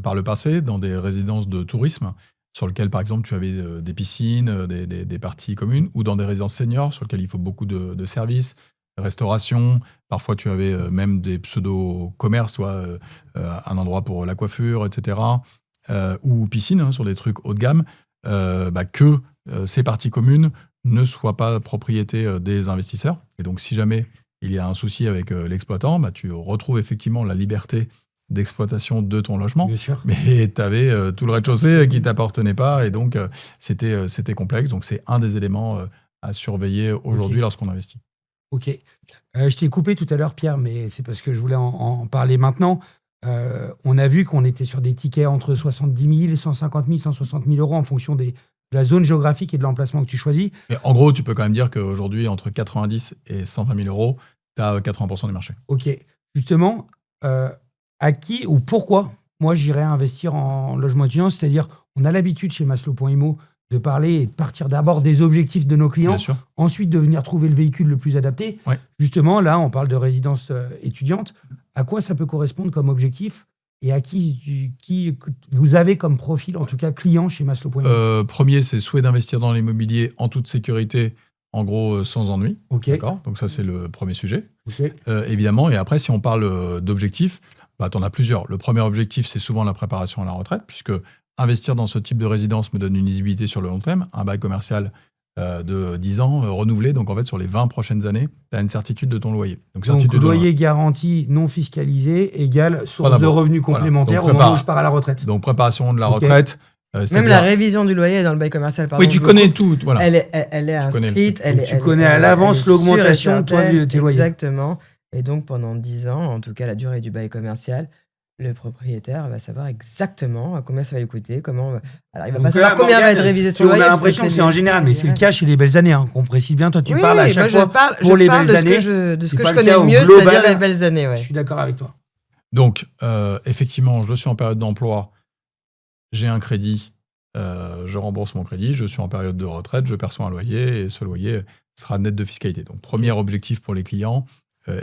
Speaker 1: par le passé dans des résidences de tourisme sur lesquelles, par exemple, tu avais des piscines, des parties communes, ou dans des résidences seniors sur lesquelles il faut beaucoup de services, restauration. Parfois, tu avais même des pseudo-commerces, soit un endroit pour la coiffure, etc. Ou piscine, sur des trucs haut de gamme, que ces parties communes ne soient pas propriété des investisseurs. Et donc, si jamais il y a un souci avec l'exploitant, tu retrouves effectivement la liberté d'exploitation de ton logement.
Speaker 3: Bien sûr.
Speaker 1: Mais tu avais tout le rez-de-chaussée qui ne t'appartenait pas, et donc c'était complexe. Donc, c'est un des éléments à surveiller aujourd'hui lorsqu'on investit.
Speaker 3: Ok. Je t'ai coupé tout à l'heure, Pierre, mais c'est parce que je voulais en parler maintenant. On a vu qu'on était sur des tickets entre 70 000, 150 000, 160 000 € en fonction des la zone géographique et de l'emplacement que tu choisis.
Speaker 1: Mais en gros, tu peux quand même dire qu'aujourd'hui, entre 90 et 120 000 euros, tu as 80% du marché.
Speaker 3: Ok. Justement, à qui ou pourquoi moi j'irais investir en logement étudiant? C'est-à-dire, on a l'habitude chez Maslow.imo de parler et de partir d'abord des objectifs de nos clients,
Speaker 1: Bien sûr.
Speaker 3: ensuite de venir trouver le véhicule le plus adapté.
Speaker 1: Ouais.
Speaker 3: Justement, là, on parle de résidence étudiante. À quoi ça peut correspondre comme objectif et à qui vous avez comme profil, en tout cas client chez Maslow.imo?
Speaker 1: Premier, c'est souhait d'investir dans l'immobilier en toute sécurité, en gros, sans ennui.
Speaker 3: Ok.
Speaker 1: D'accord. Donc ça, c'est le premier sujet.
Speaker 3: Ok.
Speaker 1: Évidemment. Et après, si on parle d'objectifs, tu en as plusieurs. Le premier objectif, c'est souvent la préparation à la retraite, puisque investir dans ce type de résidence me donne une visibilité sur le long terme, un bail commercial de 10 ans renouvelé. Donc en fait, sur les 20 prochaines années, tu as une certitude de ton loyer. Donc
Speaker 3: loyer garanti non fiscalisé égale source de revenus complémentaires au moment où je pars à la retraite.
Speaker 1: Donc préparation de la retraite.
Speaker 2: Même la révision du loyer dans le bail commercial, pardon.
Speaker 1: Oui, tu connais tout. Voilà.
Speaker 2: Elle est inscrite.
Speaker 3: Tu connais à l'avance l'augmentation de tes loyers.
Speaker 2: Exactement. Et donc, pendant 10 ans, en tout cas la durée du bail commercial, le propriétaire va savoir exactement combien ça va lui coûter. Alors, il va pas savoir combien va être révisé son loyer.
Speaker 3: On a l'impression que c'est en général, mais c'est le cas chez les belles années. On précise bien, toi, tu parles à chaque fois pour les belles années.
Speaker 2: De ce que je connais le mieux, c'est-à-dire les belles années. Ouais.
Speaker 3: Je suis d'accord avec toi.
Speaker 1: Donc, effectivement, je suis en période d'emploi, j'ai un crédit, je rembourse mon crédit, je suis en période de retraite, je perçois un loyer et ce loyer sera net de fiscalité. Donc, premier objectif pour les clients,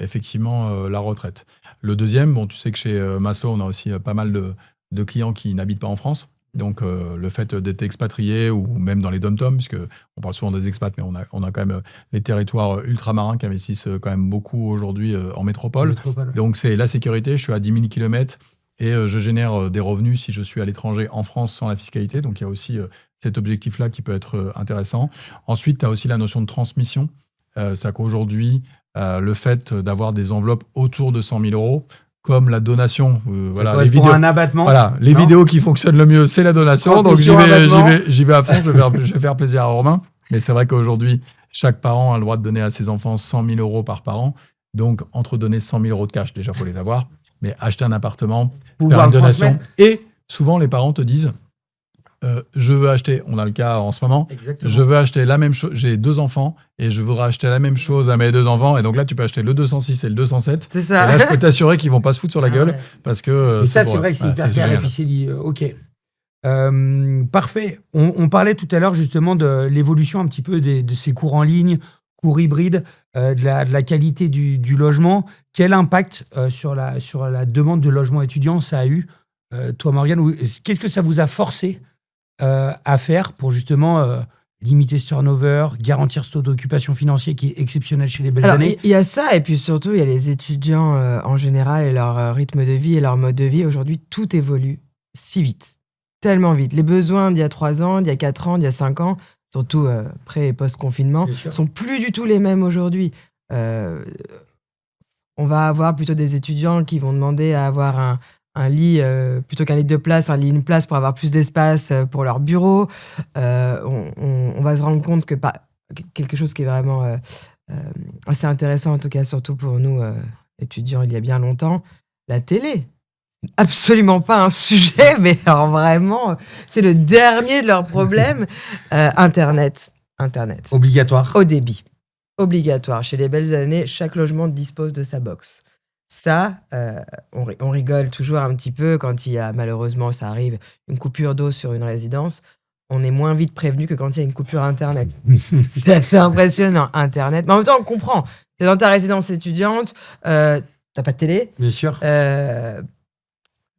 Speaker 1: effectivement, la retraite. Le deuxième, tu sais que chez Maslow, on a aussi pas mal de clients qui n'habitent pas en France. Donc, le fait d'être expatrié ou même dans les dom-toms, puisque on parle souvent des expats, mais on a quand même les territoires ultramarins qui investissent quand même beaucoup aujourd'hui en métropole.
Speaker 3: Ouais.
Speaker 1: Donc, c'est la sécurité. Je suis à 10 000 km et je génère des revenus si je suis à l'étranger en France sans la fiscalité. Donc, il y a aussi cet objectif-là qui peut être intéressant. Ensuite, tu as aussi la notion de transmission. C'est qu'aujourd'hui, le fait d'avoir des enveloppes autour de 100 000 euros, comme la donation,
Speaker 3: les vidéos, un abattement.
Speaker 1: Voilà, les vidéos qui fonctionnent le mieux, c'est la donation. Donc j'y vais à fond, je vais faire plaisir à Romain. Mais c'est vrai qu'aujourd'hui, chaque parent a le droit de donner à ses enfants 100 000 euros par parent. Donc entre donner 100 000 euros de cash, déjà, il faut les avoir. Mais acheter un appartement, faire une donation. Et souvent, les parents te disent, je veux acheter, on a le cas en ce moment,
Speaker 3: exactement.
Speaker 1: Je veux acheter la même chose, j'ai 2 enfants et je voudrais acheter la même chose à mes 2 enfants, et donc là tu peux acheter le 206 et le 207.
Speaker 2: C'est ça.
Speaker 1: Et là je peux t'assurer qu'ils vont pas se foutre sur la gueule parce que.
Speaker 3: Et ça c'est vrai que c'est hyper clair et puis c'est dit ok. Parfait. On parlait tout à l'heure justement de l'évolution un petit peu de ces cours en ligne, cours hybrides, de la qualité du logement. Quel impact sur la demande de logement étudiant ça a eu, toi Morgane? Qu'est-ce que ça vous a forcé à faire pour justement limiter ce turnover, garantir ce taux d'occupation financier qui est exceptionnel chez les belles années?
Speaker 2: Il y a ça, et puis surtout, il y a les étudiants en général et leur rythme de vie et leur mode de vie. Aujourd'hui, tout évolue si vite, tellement vite. Les besoins d'il y a 3 ans, d'il y a 4 ans, d'il y a 5 ans, surtout pré- et post-confinement, sont plus du tout les mêmes aujourd'hui. On va avoir plutôt des étudiants qui vont demander à avoir un lit, plutôt qu'un lit de place, une place pour avoir plus d'espace pour leur bureau. On va se rendre compte que quelque chose qui est vraiment assez intéressant, en tout cas surtout pour nous, étudiants il y a bien longtemps, la télé. Absolument pas un sujet, mais alors vraiment, c'est le dernier de leurs problèmes. Internet.
Speaker 3: Obligatoire.
Speaker 2: Au débit. Obligatoire. Chez les belles années, chaque logement dispose de sa box. Ça, on rigole toujours un petit peu quand il y a, malheureusement, ça arrive, une coupure d'eau sur une résidence. On est moins vite prévenu que quand il y a une coupure Internet. C'est assez impressionnant, Internet. Mais en même temps, on comprend. T'es dans ta résidence étudiante, t'as pas de télé.
Speaker 3: Bien sûr.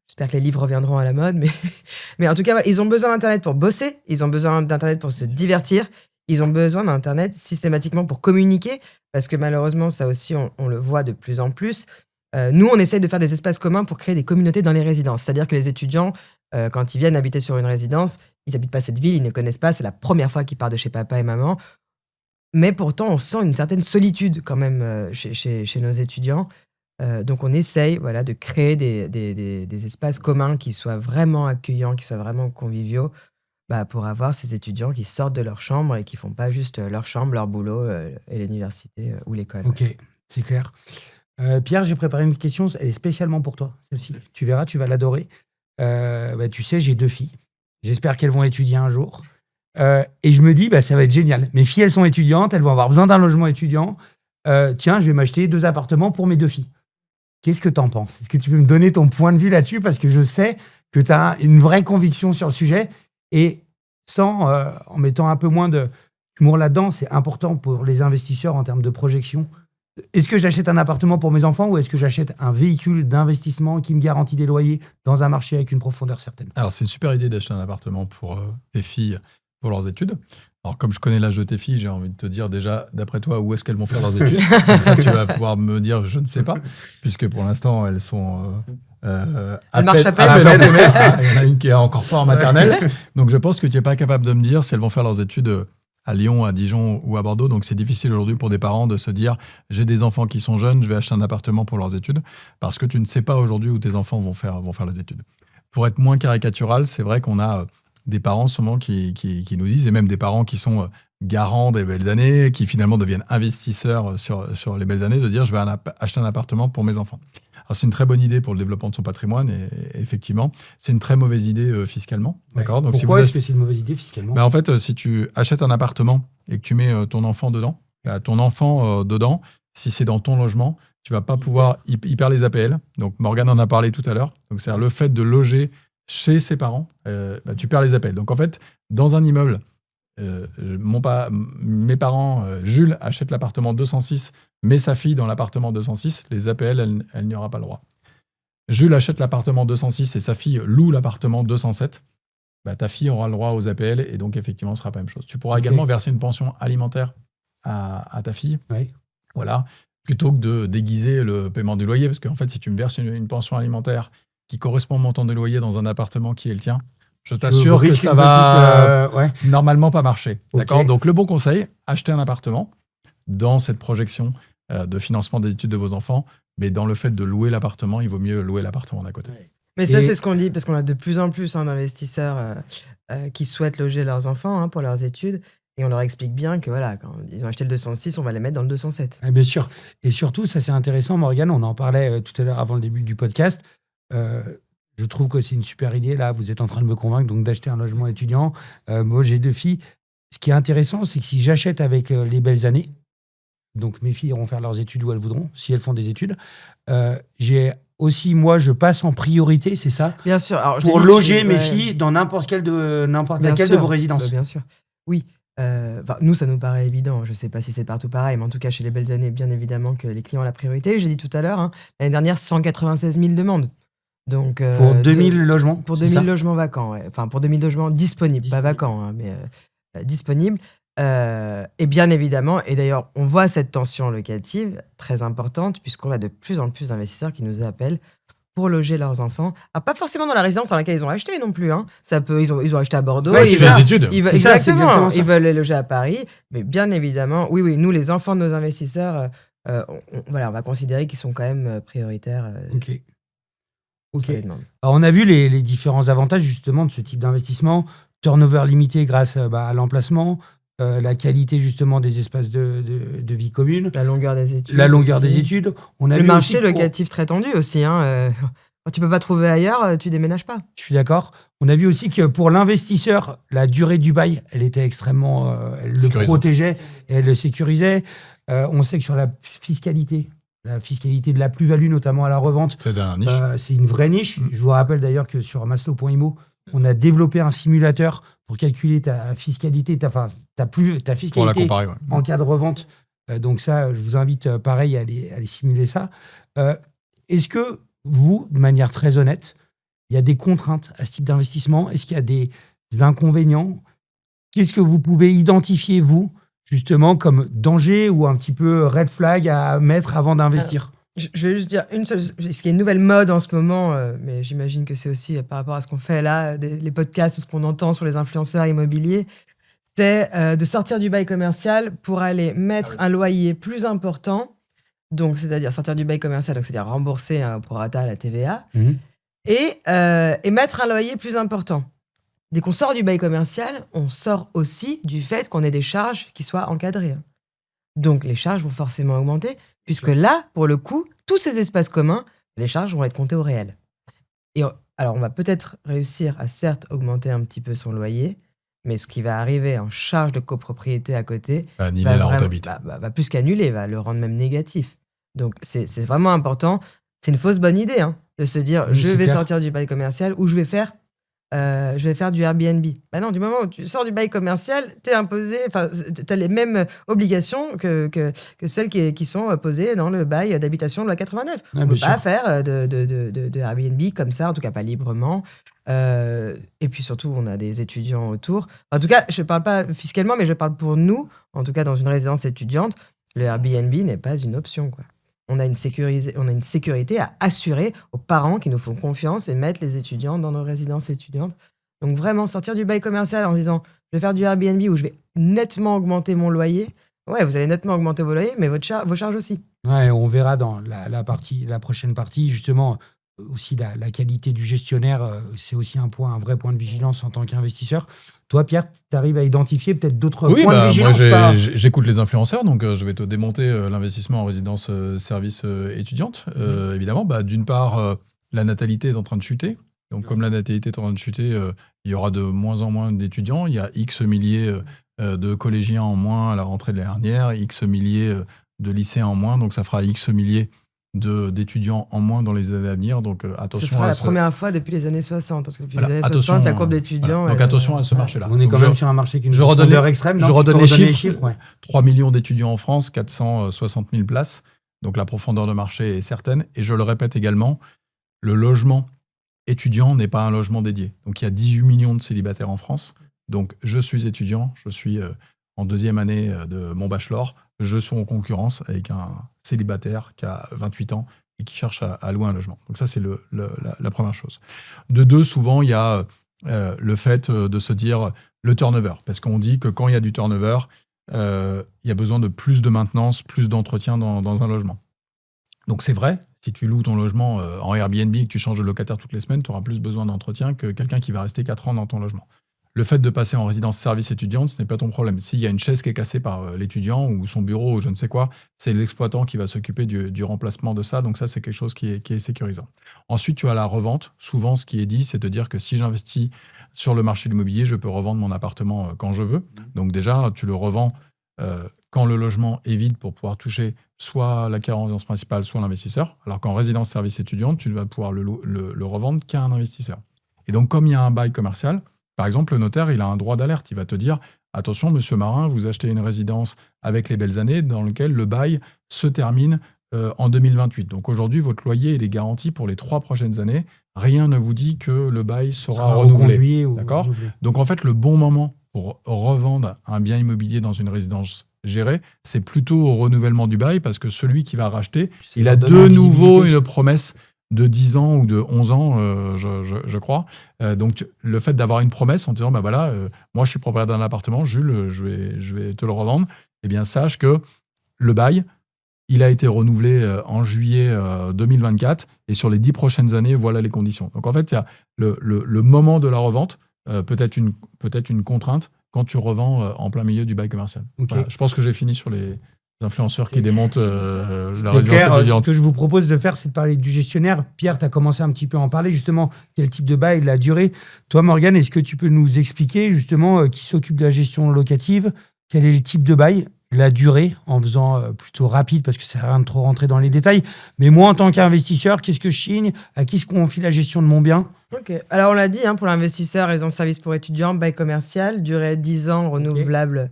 Speaker 2: J'espère que les livres reviendront à la mode. Mais en tout cas, voilà, ils ont besoin d'Internet pour bosser. Ils ont besoin d'Internet pour se divertir. Ils ont besoin d'Internet systématiquement pour communiquer. Parce que malheureusement, ça aussi, on le voit de plus en plus. Nous, on essaye de faire des espaces communs pour créer des communautés dans les résidences. C'est-à-dire que les étudiants, quand ils viennent habiter sur une résidence, ils n'habitent pas cette ville, ils ne connaissent pas, c'est la première fois qu'ils partent de chez papa et maman. Mais pourtant, on sent une certaine solitude quand même chez nos étudiants. Donc, on essaye de créer des espaces communs qui soient vraiment accueillants, qui soient vraiment conviviaux, pour avoir ces étudiants qui sortent de leur chambre et qui ne font pas juste leur chambre, leur boulot et l'université ou l'école.
Speaker 3: Ok, c'est clair. Pierre, j'ai préparé une question, elle est spécialement pour toi, celle-ci. Tu verras, tu vas l'adorer. Tu sais, j'ai 2 filles. J'espère qu'elles vont étudier un jour. Et je me dis, ça va être génial. Mes filles, elles sont étudiantes, elles vont avoir besoin d'un logement étudiant. Tiens, je vais m'acheter 2 appartements pour mes 2 filles. Qu'est-ce que tu en penses? Est-ce que tu peux me donner ton point de vue là-dessus? Parce que je sais que tu as une vraie conviction sur le sujet. Et en mettant un peu moins d'humour là-dedans, c'est important pour les investisseurs en termes de projection. Est-ce que j'achète un appartement pour mes enfants ou est-ce que j'achète un véhicule d'investissement qui me garantit des loyers dans un marché avec une profondeur certaine?
Speaker 1: Alors, c'est une super idée d'acheter un appartement pour tes filles pour leurs études. Alors, comme je connais l'âge de tes filles, j'ai envie de te dire déjà, d'après toi, où est-ce qu'elles vont faire leurs études? Comme ça, tu vas pouvoir me dire, je ne sais pas, puisque pour l'instant, elles sont
Speaker 2: Elles marchent à peine.
Speaker 1: Il y en a une qui est encore pas en maternelle. Donc, je pense que tu n'es pas capable de me dire si elles vont faire leurs études à Lyon, à Dijon ou à Bordeaux. Donc, c'est difficile aujourd'hui pour des parents de se dire, j'ai des enfants qui sont jeunes, je vais acheter un appartement pour leurs études, parce que tu ne sais pas aujourd'hui où tes enfants vont faire les études. Pour être moins caricatural, c'est vrai qu'on a des parents souvent qui nous disent, et même des parents qui sont garants des belles années, qui finalement deviennent investisseurs sur les belles années, de dire je vais acheter un appartement pour mes enfants. Alors c'est une très bonne idée pour le développement de son patrimoine, et effectivement, c'est une très mauvaise idée fiscalement.
Speaker 3: Ouais.
Speaker 1: D'accord. Donc,
Speaker 3: pourquoi est-ce que c'est une mauvaise idée fiscalement?
Speaker 1: En fait, si tu achètes un appartement et que tu mets ton enfant dedans, dedans, si c'est dans ton logement, tu vas pas pouvoir, il perd les APL. Donc Morgane en a parlé tout à l'heure. Donc c'est le fait de loger chez ses parents, tu perds les APL. Donc en fait, dans un immeuble, mes parents, Jules achète l'appartement 206, met sa fille dans l'appartement 206, les APL, elle n'y aura pas le droit. Jules achète l'appartement 206 et sa fille loue l'appartement 207. Ta fille aura le droit aux APL et donc effectivement, ce ne sera pas la même chose. Tu pourras également verser une pension alimentaire à ta fille.
Speaker 3: Oui.
Speaker 1: Voilà, plutôt que de déguiser le paiement du loyer, parce qu'en fait, si tu me verses une pension alimentaire qui correspond au montant de loyer dans un appartement qui est le tien, je t'assure que ça va normalement pas marcher. Okay. D'accord. Donc le bon conseil, achetez un appartement dans cette projection de financement des études de vos enfants, mais dans le fait de louer l'appartement, il vaut mieux louer l'appartement d'à côté.
Speaker 2: Mais ça, c'est ce qu'on dit, parce qu'on a de plus en plus d'investisseurs qui souhaitent loger leurs enfants pour leurs études. Et on leur explique bien que voilà, quand ils ont acheté le 206, on va les mettre dans le 207.
Speaker 3: Bien sûr. Et surtout, ça c'est intéressant, Morgane, on en parlait tout à l'heure avant le début du podcast. Je trouve que c'est une super idée. Là, vous êtes en train de me convaincre donc, d'acheter un logement étudiant. Moi, j'ai 2 filles. Ce qui est intéressant, c'est que si j'achète avec les belles années, donc mes filles iront faire leurs études où elles voudront, si elles font des études, j'ai aussi, moi, je passe en priorité, c'est ça?
Speaker 2: Bien sûr. Alors,
Speaker 3: pour loger mes filles dans n'importe laquelle de vos résidences.
Speaker 2: Bien sûr. Oui. Nous, ça nous paraît évident. Je ne sais pas si c'est partout pareil, mais en tout cas, chez les belles années, bien évidemment que les clients ont la priorité. J'ai dit tout à l'heure, l'année dernière, 196 000 demandes. Donc,
Speaker 3: pour 2000 logements?
Speaker 2: Pour 2000 logements vacants, ouais. Enfin, pour 2000 logements disponibles. Pas vacants, mais disponibles. Et bien évidemment, et d'ailleurs, on voit cette tension locative très importante, puisqu'on a de plus en plus d'investisseurs qui nous appellent pour loger leurs enfants. Ah, pas forcément dans la résidence dans laquelle ils ont acheté non plus. Ça peut, ils ont acheté à Bordeaux.
Speaker 1: Ouais, c'est les études.
Speaker 2: Exactement. Ils veulent les loger à Paris. Mais bien évidemment, oui, nous, les enfants de nos investisseurs, on va considérer qu'ils sont quand même prioritaires.
Speaker 3: Ok. Alors, on a vu les différents avantages justement de ce type d'investissement. Turnover limité grâce à l'emplacement, la qualité justement des espaces de vie commune.
Speaker 2: La longueur des études.
Speaker 3: On a
Speaker 2: le marché locatif très tendu aussi. Quand tu peux pas trouver ailleurs, tu déménages pas.
Speaker 3: Je suis d'accord. On a vu aussi que pour l'investisseur, la durée du bail, elle était extrêmement... elle le protégeait et elle le sécurisait. On sait que sur la fiscalité de la plus-value, notamment à la revente, c'est une vraie niche. Je vous rappelle d'ailleurs que sur Maslow.imo, on a développé un simulateur pour calculer ta fiscalité, ta fiscalité en cas de revente. Donc ça, je vous invite pareil à aller simuler ça. Est-ce que vous, de manière très honnête, il y a des contraintes à ce type d'investissement? Est-ce qu'il y a des inconvénients? Qu'est-ce que vous pouvez identifier, vous, justement, comme danger ou un petit peu red flag à mettre avant d'investir?
Speaker 2: Je vais juste dire une seule... Ce qui est une nouvelle mode en ce moment, mais j'imagine que c'est aussi par rapport à ce qu'on fait là, les podcasts ou ce qu'on entend sur les influenceurs immobiliers, c'est de sortir du bail commercial pour aller mettre un loyer plus important, donc c'est-à-dire sortir du bail commercial, donc c'est-à-dire rembourser un prorata à la TVA, et mettre un loyer plus important. Dès qu'on sort du bail commercial, on sort aussi du fait qu'on ait des charges qui soient encadrées. Donc les charges vont forcément augmenter, puisque là, pour le coup, tous ces espaces communs, les charges vont être comptées au réel. Et alors, on va peut-être réussir à certes augmenter un petit peu son loyer, Mais ce qui va arriver en charge de copropriété à côté
Speaker 1: Annuler
Speaker 2: va,
Speaker 1: la
Speaker 2: vraiment,
Speaker 1: rentabilité.
Speaker 2: va plus qu'annuler, va le rendre même négatif. Donc c'est vraiment important. C'est une fausse bonne idée de se dire
Speaker 3: Oui,
Speaker 2: je
Speaker 3: c'est
Speaker 2: vais
Speaker 3: clair.
Speaker 2: sortir du bail commercial ou je vais faire du Airbnb. Bah non, du moment où tu sors du bail commercial, t'es imposé, t'as les mêmes obligations que celles qui sont posées dans le bail d'habitation de loi 89.
Speaker 3: Ah,
Speaker 2: On ne peut
Speaker 3: bien
Speaker 2: pas
Speaker 3: sûr.
Speaker 2: faire de Airbnb comme ça, en tout cas pas librement. Et puis surtout, on a des étudiants autour. En tout cas, je ne parle pas fiscalement, mais je parle pour nous, en tout cas dans une résidence étudiante, le Airbnb n'est pas une option, quoi. On a une sécurité à assurer aux parents qui nous font confiance et mettre les étudiants dans nos résidences étudiantes. Donc vraiment, sortir du bail commercial en disant je vais faire du Airbnb où je vais nettement augmenter mon loyer. Ouais, vous allez nettement augmenter vos loyers, mais vos charges aussi.
Speaker 3: Ouais, on verra dans la prochaine partie, justement, aussi la qualité du gestionnaire, c'est aussi un vrai point de vigilance en tant qu'investisseur. Toi, Pierre, tu arrives à identifier peut-être d'autres points de vigilance
Speaker 1: moi j'écoute les influenceurs, donc je vais te démonter l'investissement en résidence service étudiante. Évidemment, d'une part, la natalité est en train de chuter. Donc comme la natalité est en train de chuter, il y aura de moins en moins d'étudiants. Il y a X milliers de collégiens en moins à la rentrée de l'année dernière, X milliers de lycéens en moins, donc ça fera X milliers d'étudiants en moins dans les années à venir. Donc attention.
Speaker 2: Ce sera la première fois depuis les années 60. Parce que depuis les années
Speaker 1: attention,
Speaker 2: 60, la courbe d'étudiants.
Speaker 1: Donc attention à ce marché-là.
Speaker 3: On est
Speaker 1: Donc
Speaker 3: quand même sur un marché qui nous
Speaker 1: redonne
Speaker 3: extrême.
Speaker 1: Je redonne les chiffres.
Speaker 3: Ouais.
Speaker 1: 3 millions d'étudiants en France, 460 000 places. Donc la profondeur de marché est certaine. Et je le répète également, le logement étudiant n'est pas un logement dédié. Donc il y a 18 millions de célibataires en France. Donc je suis étudiant, je suis en deuxième année de mon bachelor. Je suis en concurrence avec un célibataire qui a 28 ans et qui cherche à louer un logement. Donc ça, c'est la première chose. De deux, souvent, il y a le fait de se dire le turnover. Parce qu'on dit que quand il y a du turnover, il y a besoin de plus de maintenance, plus d'entretien dans un logement. Donc c'est vrai, si tu loues ton logement en Airbnb et que tu changes de locataire toutes les semaines, tu auras plus besoin d'entretien que quelqu'un qui va rester 4 ans dans ton logement. Le fait de passer en résidence service étudiante, ce n'est pas ton problème. S'il y a une chaise qui est cassée par l'étudiant ou son bureau ou je ne sais quoi, c'est l'exploitant qui va s'occuper du remplacement de ça. Donc ça, c'est quelque chose qui est sécurisant. Ensuite, tu as la revente. Souvent, ce qui est dit, c'est de dire que si j'investis sur le marché de l'immobilier, je peux revendre mon appartement quand je veux. Donc déjà, tu le revends quand le logement est vide pour pouvoir toucher soit l'acquéreur en résidence principale, soit l'investisseur. Alors qu'en résidence service étudiante, tu ne vas pouvoir le revendre qu'à un investisseur. Et donc, comme il y a un bail commercial, par exemple, le notaire, il a un droit d'alerte. Il va te dire « Attention, monsieur Marin, vous achetez une résidence avec les belles années dans laquelle le bail se termine en 2028. Donc aujourd'hui, votre loyer il est garanti pour les 3 prochaines années. Rien ne vous dit que le bail sera renouvelé. » D'accord ? Donc en fait, le bon moment pour revendre un bien immobilier dans une résidence gérée, c'est plutôt au renouvellement du bail parce que celui qui va racheter, il a de nouveau une promesse de 10 ans ou de 11 ans, je crois. Donc, le fait d'avoir une promesse en te disant, moi, je suis propriétaire d'un appartement, Jules, je vais te le revendre, eh bien, sache que le bail, il a été renouvelé en juillet 2024, et sur les 10 prochaines années, voilà les conditions. Donc, en fait, il y a le moment de la revente, peut-être une contrainte quand tu revends en plein milieu du bail commercial.
Speaker 3: Okay.
Speaker 1: Voilà, je pense que j'ai fini sur les influenceurs qui démontent la résidence
Speaker 3: Ce
Speaker 1: étudiante.
Speaker 3: que je vous propose de faire, c'est de parler du gestionnaire. Pierre, tu as commencé un petit peu à en parler, justement, quel type de bail, la durée. Toi, Morgane, est-ce que tu peux nous expliquer, justement, qui s'occupe de la gestion locative, quel est le type de bail, la durée, en faisant plutôt rapide, parce que ça sert à rien de trop rentrer dans les détails. Mais moi, en tant qu'investisseur, qu'est-ce que je signe? À qui se confie la gestion de mon bien?
Speaker 2: Ok. Alors, on l'a dit, pour l'investisseur, résidence service pour étudiants, bail commercial, durée 10 ans, renouvelable.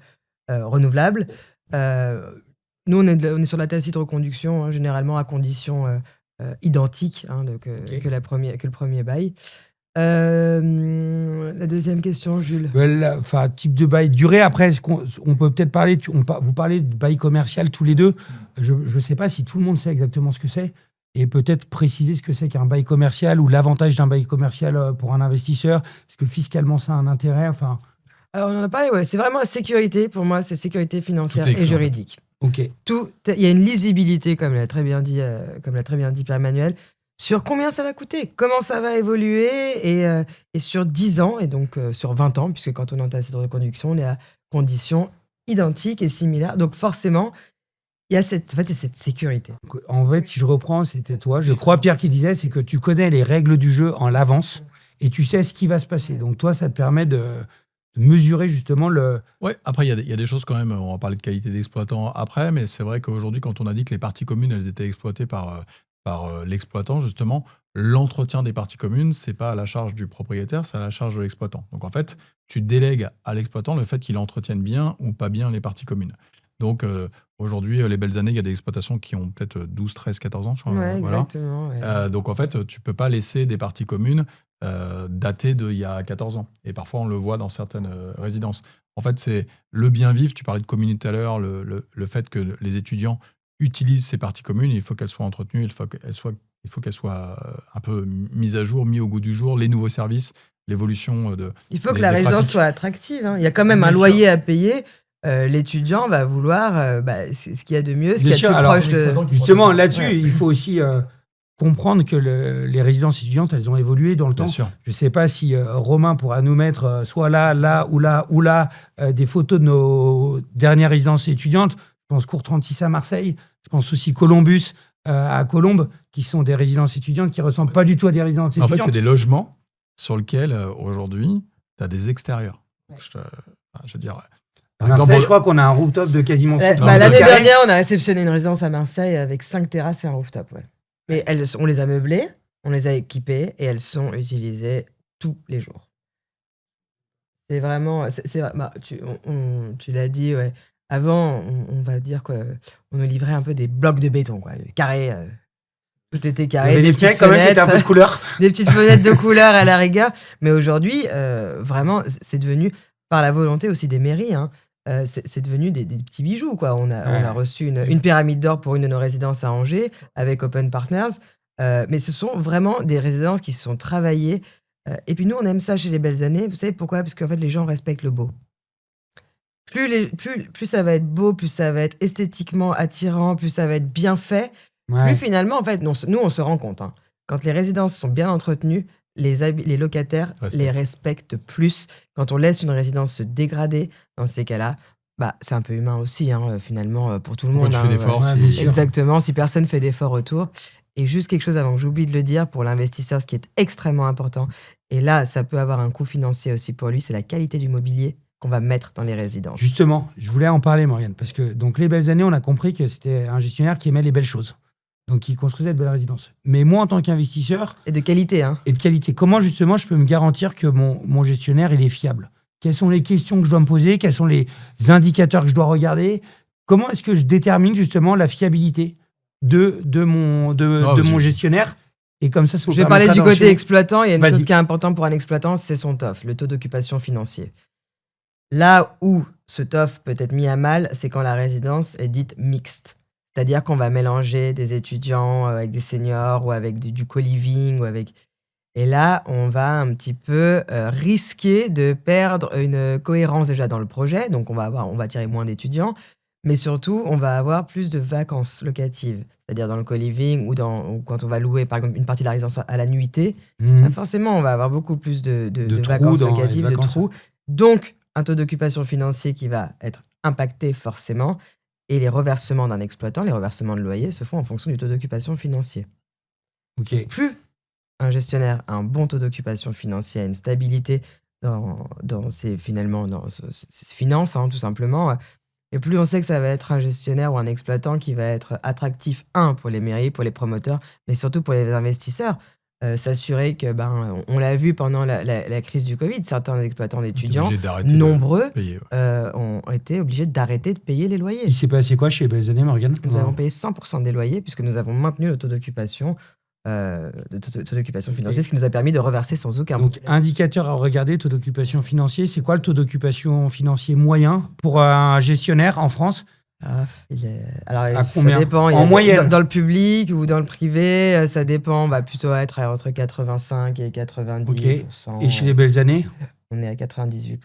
Speaker 2: Nous, on est sur la tacite reconduction, généralement à condition identique que le premier bail. La deuxième question, Jules.
Speaker 3: Type de bail, durée. Après, est-ce qu'on peut peut-être parler, vous parlez de bail commercial tous les deux. Je ne sais pas si tout le monde sait exactement ce que c'est. Et peut-être préciser ce que c'est qu'un bail commercial ou l'avantage d'un bail commercial pour un investisseur. Est-ce que fiscalement, ça a un intérêt?
Speaker 2: Alors, on en a parlé, ouais. C'est vraiment la sécurité. Pour moi, c'est sécurité financière et juridique.
Speaker 3: Ok.
Speaker 2: Il y a une lisibilité, comme l'a très bien dit Pierre-Emmanuel, sur combien ça va coûter, comment ça va évoluer, et sur 10 ans, et donc sur 20 ans, puisque quand on est en tacite de reconduction, on est à conditions identiques et similaires. Donc forcément, il y a cette sécurité.
Speaker 3: En fait, si je reprends, c'était toi, je crois, Pierre, qui disait, c'est que tu connais les règles du jeu en l'avance et tu sais ce qui va se passer. Donc toi, ça te permet de mesurer justement le...
Speaker 1: Ouais, après, il y a des choses quand même, on va parler de qualité d'exploitant après, mais c'est vrai qu'aujourd'hui, quand on a dit que les parties communes, elles étaient exploitées par l'exploitant, justement, l'entretien des parties communes, c'est pas à la charge du propriétaire, c'est à la charge de l'exploitant. Donc en fait, tu délègues à l'exploitant le fait qu'il entretienne bien ou pas bien les parties communes. Donc aujourd'hui, les belles années, il y a des exploitations qui ont peut-être 12, 13, 14 ans. Je crois,
Speaker 2: Ouais,
Speaker 1: voilà.
Speaker 2: exactement. Ouais.
Speaker 1: Donc en fait, tu peux pas laisser des parties communes datées d'il y a 14 ans. Et parfois, on le voit dans certaines résidences. En fait, c'est le bien vivre. Tu parlais de commune tout à l'heure, le fait que les étudiants utilisent ces parties communes, il faut qu'elles soient entretenues, il faut qu'elles soient un peu mises à jour, mises au goût du jour, les nouveaux services, l'évolution de.
Speaker 2: Il faut que
Speaker 1: des
Speaker 2: la résidence
Speaker 1: pratiques.
Speaker 2: soit attractive. Hein. Il y a quand même
Speaker 1: Bien
Speaker 2: un
Speaker 1: sûr.
Speaker 2: loyer à payer. L'étudiant va vouloir ce qu'il y a de mieux, ce qu'il y a de
Speaker 3: sûr,
Speaker 2: plus
Speaker 3: alors,
Speaker 2: proche de...
Speaker 3: Justement, là-dessus,
Speaker 2: Ouais.
Speaker 3: il faut aussi comprendre que les résidences étudiantes, elles ont évolué dans le
Speaker 1: Bien
Speaker 3: temps.
Speaker 1: sûr.
Speaker 3: Je ne sais pas si Romain pourra nous mettre soit là ou là des photos de nos dernières résidences étudiantes. Je pense Cours 36 à Marseille. Je pense aussi Columbus à Colombes, qui sont des résidences étudiantes qui ne ressemblent pas du tout à des résidences
Speaker 1: En fait,
Speaker 3: étudiantes.
Speaker 1: c'est des logements sur lesquels, aujourd'hui, tu as des extérieurs. Donc, je veux dire,
Speaker 3: À
Speaker 1: par
Speaker 3: Marseille,
Speaker 1: exemple,
Speaker 3: je crois qu'on a un rooftop de quasiment...
Speaker 2: L'année
Speaker 3: 30 mètres carrés.
Speaker 2: dernière, on a réceptionné une résidence à Marseille avec 5 terrasses et un rooftop. Ouais. Et on les a meublées, on les a équipées et elles sont utilisées tous les jours. C'est vraiment... tu l'as dit, ouais. Avant, on va dire qu'on nous livrait un peu des blocs de béton, quoi. Carrés. Tout était
Speaker 3: Il y
Speaker 2: carré.
Speaker 3: avait des fenêtres quand même qui étaient un peu de couleur.
Speaker 2: Des petites fenêtres de couleur à la rigueur. Mais aujourd'hui, vraiment, c'est devenu, par la volonté aussi des mairies, hein, c'est devenu des petits bijoux. Quoi. On a reçu une pyramide d'or pour une de nos résidences à Angers avec Open Partners. Mais ce sont vraiment des résidences qui se sont travaillées. Et puis nous, on aime ça chez les belles années. Vous savez pourquoi ? Parce qu'en fait, les gens respectent le beau. Plus ça va être beau, plus ça va être esthétiquement attirant, plus ça va être bien fait.
Speaker 3: Ouais.
Speaker 2: Plus finalement, en fait, nous, on se rend compte. Hein, quand les résidences sont bien entretenues, les locataires les respectent plus. Quand on laisse une résidence se dégrader, dans ces cas-là, c'est un peu humain aussi, hein, finalement, pour tout le
Speaker 1: pourquoi
Speaker 2: monde.
Speaker 1: tu fais d'efforts
Speaker 3: bien sûr.
Speaker 2: Exactement, si personne fait d'efforts autour. Et juste quelque chose avant que j'oublie de le dire, pour l'investisseur, ce qui est extrêmement important, et là, ça peut avoir un coût financier aussi pour lui, c'est la qualité du mobilier qu'on va mettre dans les résidences.
Speaker 3: Justement, je voulais en parler, Morgane, parce que donc, les belles années, on a compris que c'était un gestionnaire qui aimait les belles choses. Donc, il construisait de belles résidences. Mais moi, en tant qu'investisseur...
Speaker 2: Et de qualité, hein.
Speaker 3: Et de qualité. Comment, justement, je peux me garantir que mon gestionnaire, il est fiable ? Quelles sont les questions que je dois me poser ? Quels sont les indicateurs que je dois regarder ? Comment est-ce que je détermine, justement, la fiabilité de mon gestionnaire ? Et comme ça,
Speaker 2: je vais parler du côté exploitant. Il y a une chose qui est importante pour un exploitant, c'est son TOF, le taux d'occupation financier. Là où ce TOF peut être mis à mal, c'est quand la résidence est dite mixte. C'est-à-dire qu'on va mélanger des étudiants avec des seniors ou avec du co-living. Et là, on va un petit peu risquer de perdre une cohérence déjà dans le projet. Donc, on va attirer moins d'étudiants. Mais surtout, on va avoir plus de vacances locatives. C'est-à-dire dans le co-living ou quand on va louer, par exemple, une partie de la résidence à la nuitée. Forcément, on va avoir beaucoup plus de vacances locatives, de trous. Donc, un taux d'occupation financier qui va être impacté forcément. Et les reversements d'un exploitant, les reversements de loyer, se font en fonction du taux d'occupation financier.
Speaker 3: Okay.
Speaker 2: Plus un gestionnaire a un bon taux d'occupation financier, une stabilité dans ses finances, hein, tout simplement, et plus on sait que ça va être un gestionnaire ou un exploitant qui va être attractif, pour les mairies, pour les promoteurs, mais surtout pour les investisseurs. S'assurer que, on l'a vu pendant la crise du Covid, certains exploitants d'étudiants, nombreux, ont été obligés d'arrêter de payer les loyers.
Speaker 3: Il s'est passé quoi chez les belles années, Morgane ?
Speaker 2: Nous avons payé 100% des loyers puisque nous avons maintenu le taux d'occupation financière, ce qui nous a permis de reverser sans aucun
Speaker 3: Donc, indicateur à regarder, taux d'occupation financier, c'est quoi le taux d'occupation financier moyen pour un gestionnaire en France ?
Speaker 2: Alors,
Speaker 3: ça
Speaker 2: dépend.
Speaker 3: En moyenne.
Speaker 2: Dans le public ou dans le privé, ça dépend. On va plutôt être entre 85 et 90%.
Speaker 3: Okay. Et chez les belles années ?
Speaker 2: On est à 98%.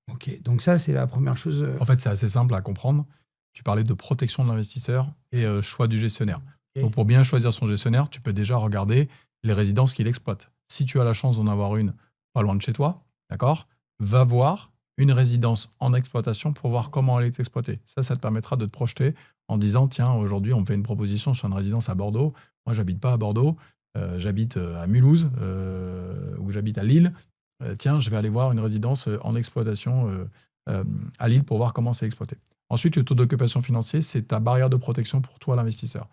Speaker 3: Ok, donc ça, c'est la première chose.
Speaker 1: En fait, c'est assez simple à comprendre. Tu parlais de protection de l'investisseur et choix du gestionnaire. Okay. Donc, pour bien choisir son gestionnaire, tu peux déjà regarder les résidences qu'il exploite. Si tu as la chance d'en avoir une pas loin de chez toi, d'accord, va voir une résidence en exploitation pour voir comment elle est exploitée. Ça te permettra de te projeter en disant, tiens, aujourd'hui, on me fait une proposition sur une résidence à Bordeaux. Moi, j'habite pas à Bordeaux, j'habite à Mulhouse ou j'habite à Lille. tiens, je vais aller voir une résidence en exploitation à Lille pour voir comment c'est exploité. Ensuite, le taux d'occupation financier, c'est ta barrière de protection pour toi, l'investisseur.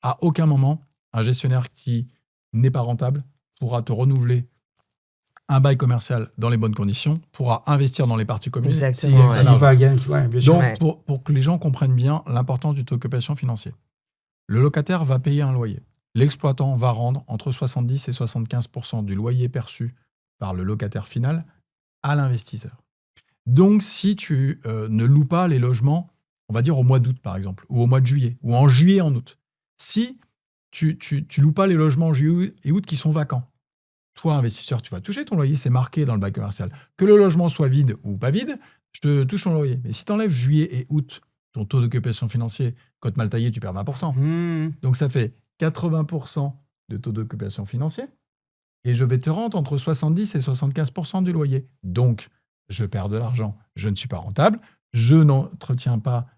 Speaker 1: À aucun moment, un gestionnaire qui n'est pas rentable pourra te renouveler un bail commercial dans les bonnes conditions, pourra investir dans les parties communes.
Speaker 2: Exactement,
Speaker 1: s'il gagne pas l'argent.
Speaker 3: Bien sûr.
Speaker 1: Donc, pour que les gens comprennent bien l'importance du taux d'occupation financier, le locataire va payer un loyer. L'exploitant va rendre entre 70 et 75% du loyer perçu par le locataire final à l'investisseur. Donc, si tu ne loues pas les logements, on va dire au mois d'août par exemple, ou au mois de juillet, ou en juillet, en août, si tu loues pas les logements en juillet et août qui sont vacants, toi, investisseur, tu vas toucher ton loyer, c'est marqué dans le bail commercial. Que le logement soit vide ou pas vide, je te touche ton loyer. Mais si tu enlèves juillet et août, ton taux d'occupation financier, cote mal taillée, tu perds 20%. Donc, ça fait 80% de taux d'occupation financier. Et je vais te rendre entre 70 et 75% du loyer. Donc, je perds de l'argent, je ne suis pas rentable, je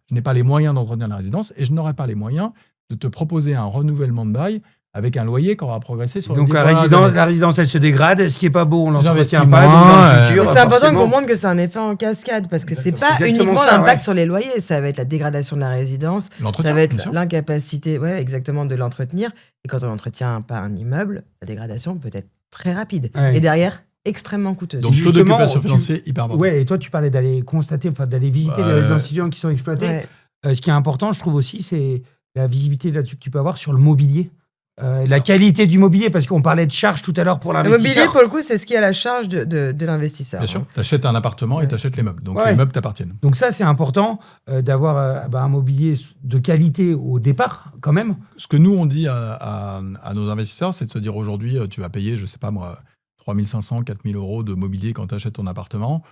Speaker 1: n'ai pas les moyens d'entretenir la résidence et je n'aurai pas les moyens de te proposer un renouvellement de bail avec un loyer qu'on va progresser sur
Speaker 3: donc
Speaker 1: les
Speaker 3: la résidence, elle se dégrade. Ce qui n'est pas beau, on l'entretient pas.
Speaker 1: Donc
Speaker 3: dans le futur,
Speaker 2: c'est important de comprendre que c'est un effet en cascade parce que c'est pas uniquement l'impact sur les loyers. Ça va être la dégradation de la résidence, ça va être l'incapacité exactement de l'entretenir. Et quand on n'entretient pas un immeuble, la dégradation peut être très rapide. Et derrière, extrêmement coûteuse.
Speaker 1: Donc, taux d'occupation financier hyper important.
Speaker 3: Ouais, et toi, tu parlais d'aller constater, d'aller visiter les résidences étudiantes qui sont exploitées. Ce qui est important, je trouve aussi, c'est la visibilité là-dessus que tu peux avoir sur le mobilier. La qualité du mobilier, parce qu'on parlait de charge tout à l'heure pour l'investisseur.
Speaker 2: Le mobilier, pour le coup, c'est ce qui est à la charge de l'investisseur.
Speaker 1: Bien sûr, tu achètes un appartement et tu achètes les meubles. Donc les meubles t'appartiennent.
Speaker 3: Donc ça, c'est important d'avoir un mobilier de qualité au départ, quand même.
Speaker 1: Ce que nous, on dit à nos investisseurs, c'est de se dire aujourd'hui, tu vas payer, je ne sais pas moi, 3 500, 4 000 euros de mobilier quand tu achètes ton appartement.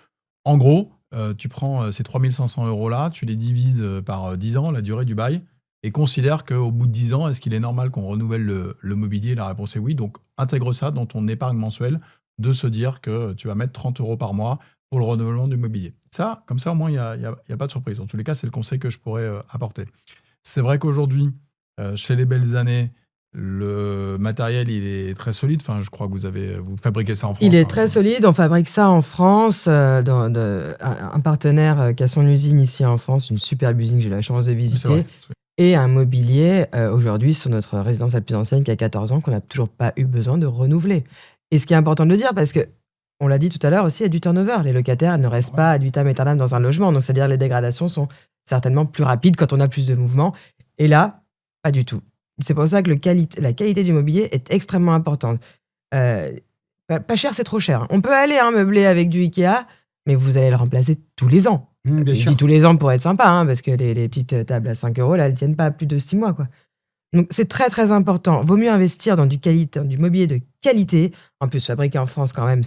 Speaker 1: En gros, tu prends ces 3 500 euros-là, tu les divises par 10 ans, la durée du bail, et considère qu'au bout de 10 ans, est-ce qu'il est normal qu'on renouvelle le mobilier? La réponse est oui. Donc, intègre ça dans ton épargne mensuelle, de se dire que tu vas mettre 30 euros par mois pour le renouvellement du mobilier. Ça, comme ça, au moins, il n'y a pas de surprise. En tous les cas, c'est le conseil que je pourrais apporter. C'est vrai qu'aujourd'hui, chez les Belles Années, le matériel, il est très solide. Enfin, je crois que vous fabriquez ça en France.
Speaker 2: Il est très solide. On fabrique ça en France. Un partenaire qui a son usine ici en France, une superbe usine que j'ai eu la chance de visiter. Et un mobilier, aujourd'hui, sur notre résidence la plus ancienne, qui a 14 ans, qu'on n'a toujours pas eu besoin de renouveler. Et ce qui est important de le dire, parce que, on l'a dit tout à l'heure aussi, il y a du turnover. Les locataires ne restent pas ad vitam aeternam dans un logement. Donc, c'est-à-dire les dégradations sont certainement plus rapides quand on a plus de mouvements. Et là, pas du tout. C'est pour ça que la qualité du mobilier est extrêmement importante. Pas cher, c'est trop cher. On peut aller meubler avec du Ikea, mais vous allez le remplacer tous les ans. Je dis tous les ans pour être sympa, parce que les petites tables à 5 euros, là, elles ne tiennent pas plus de 6 mois. Quoi. Donc, c'est très, très important. Vaut mieux investir dans du mobilier de qualité. En plus, fabriqué en France, quand même,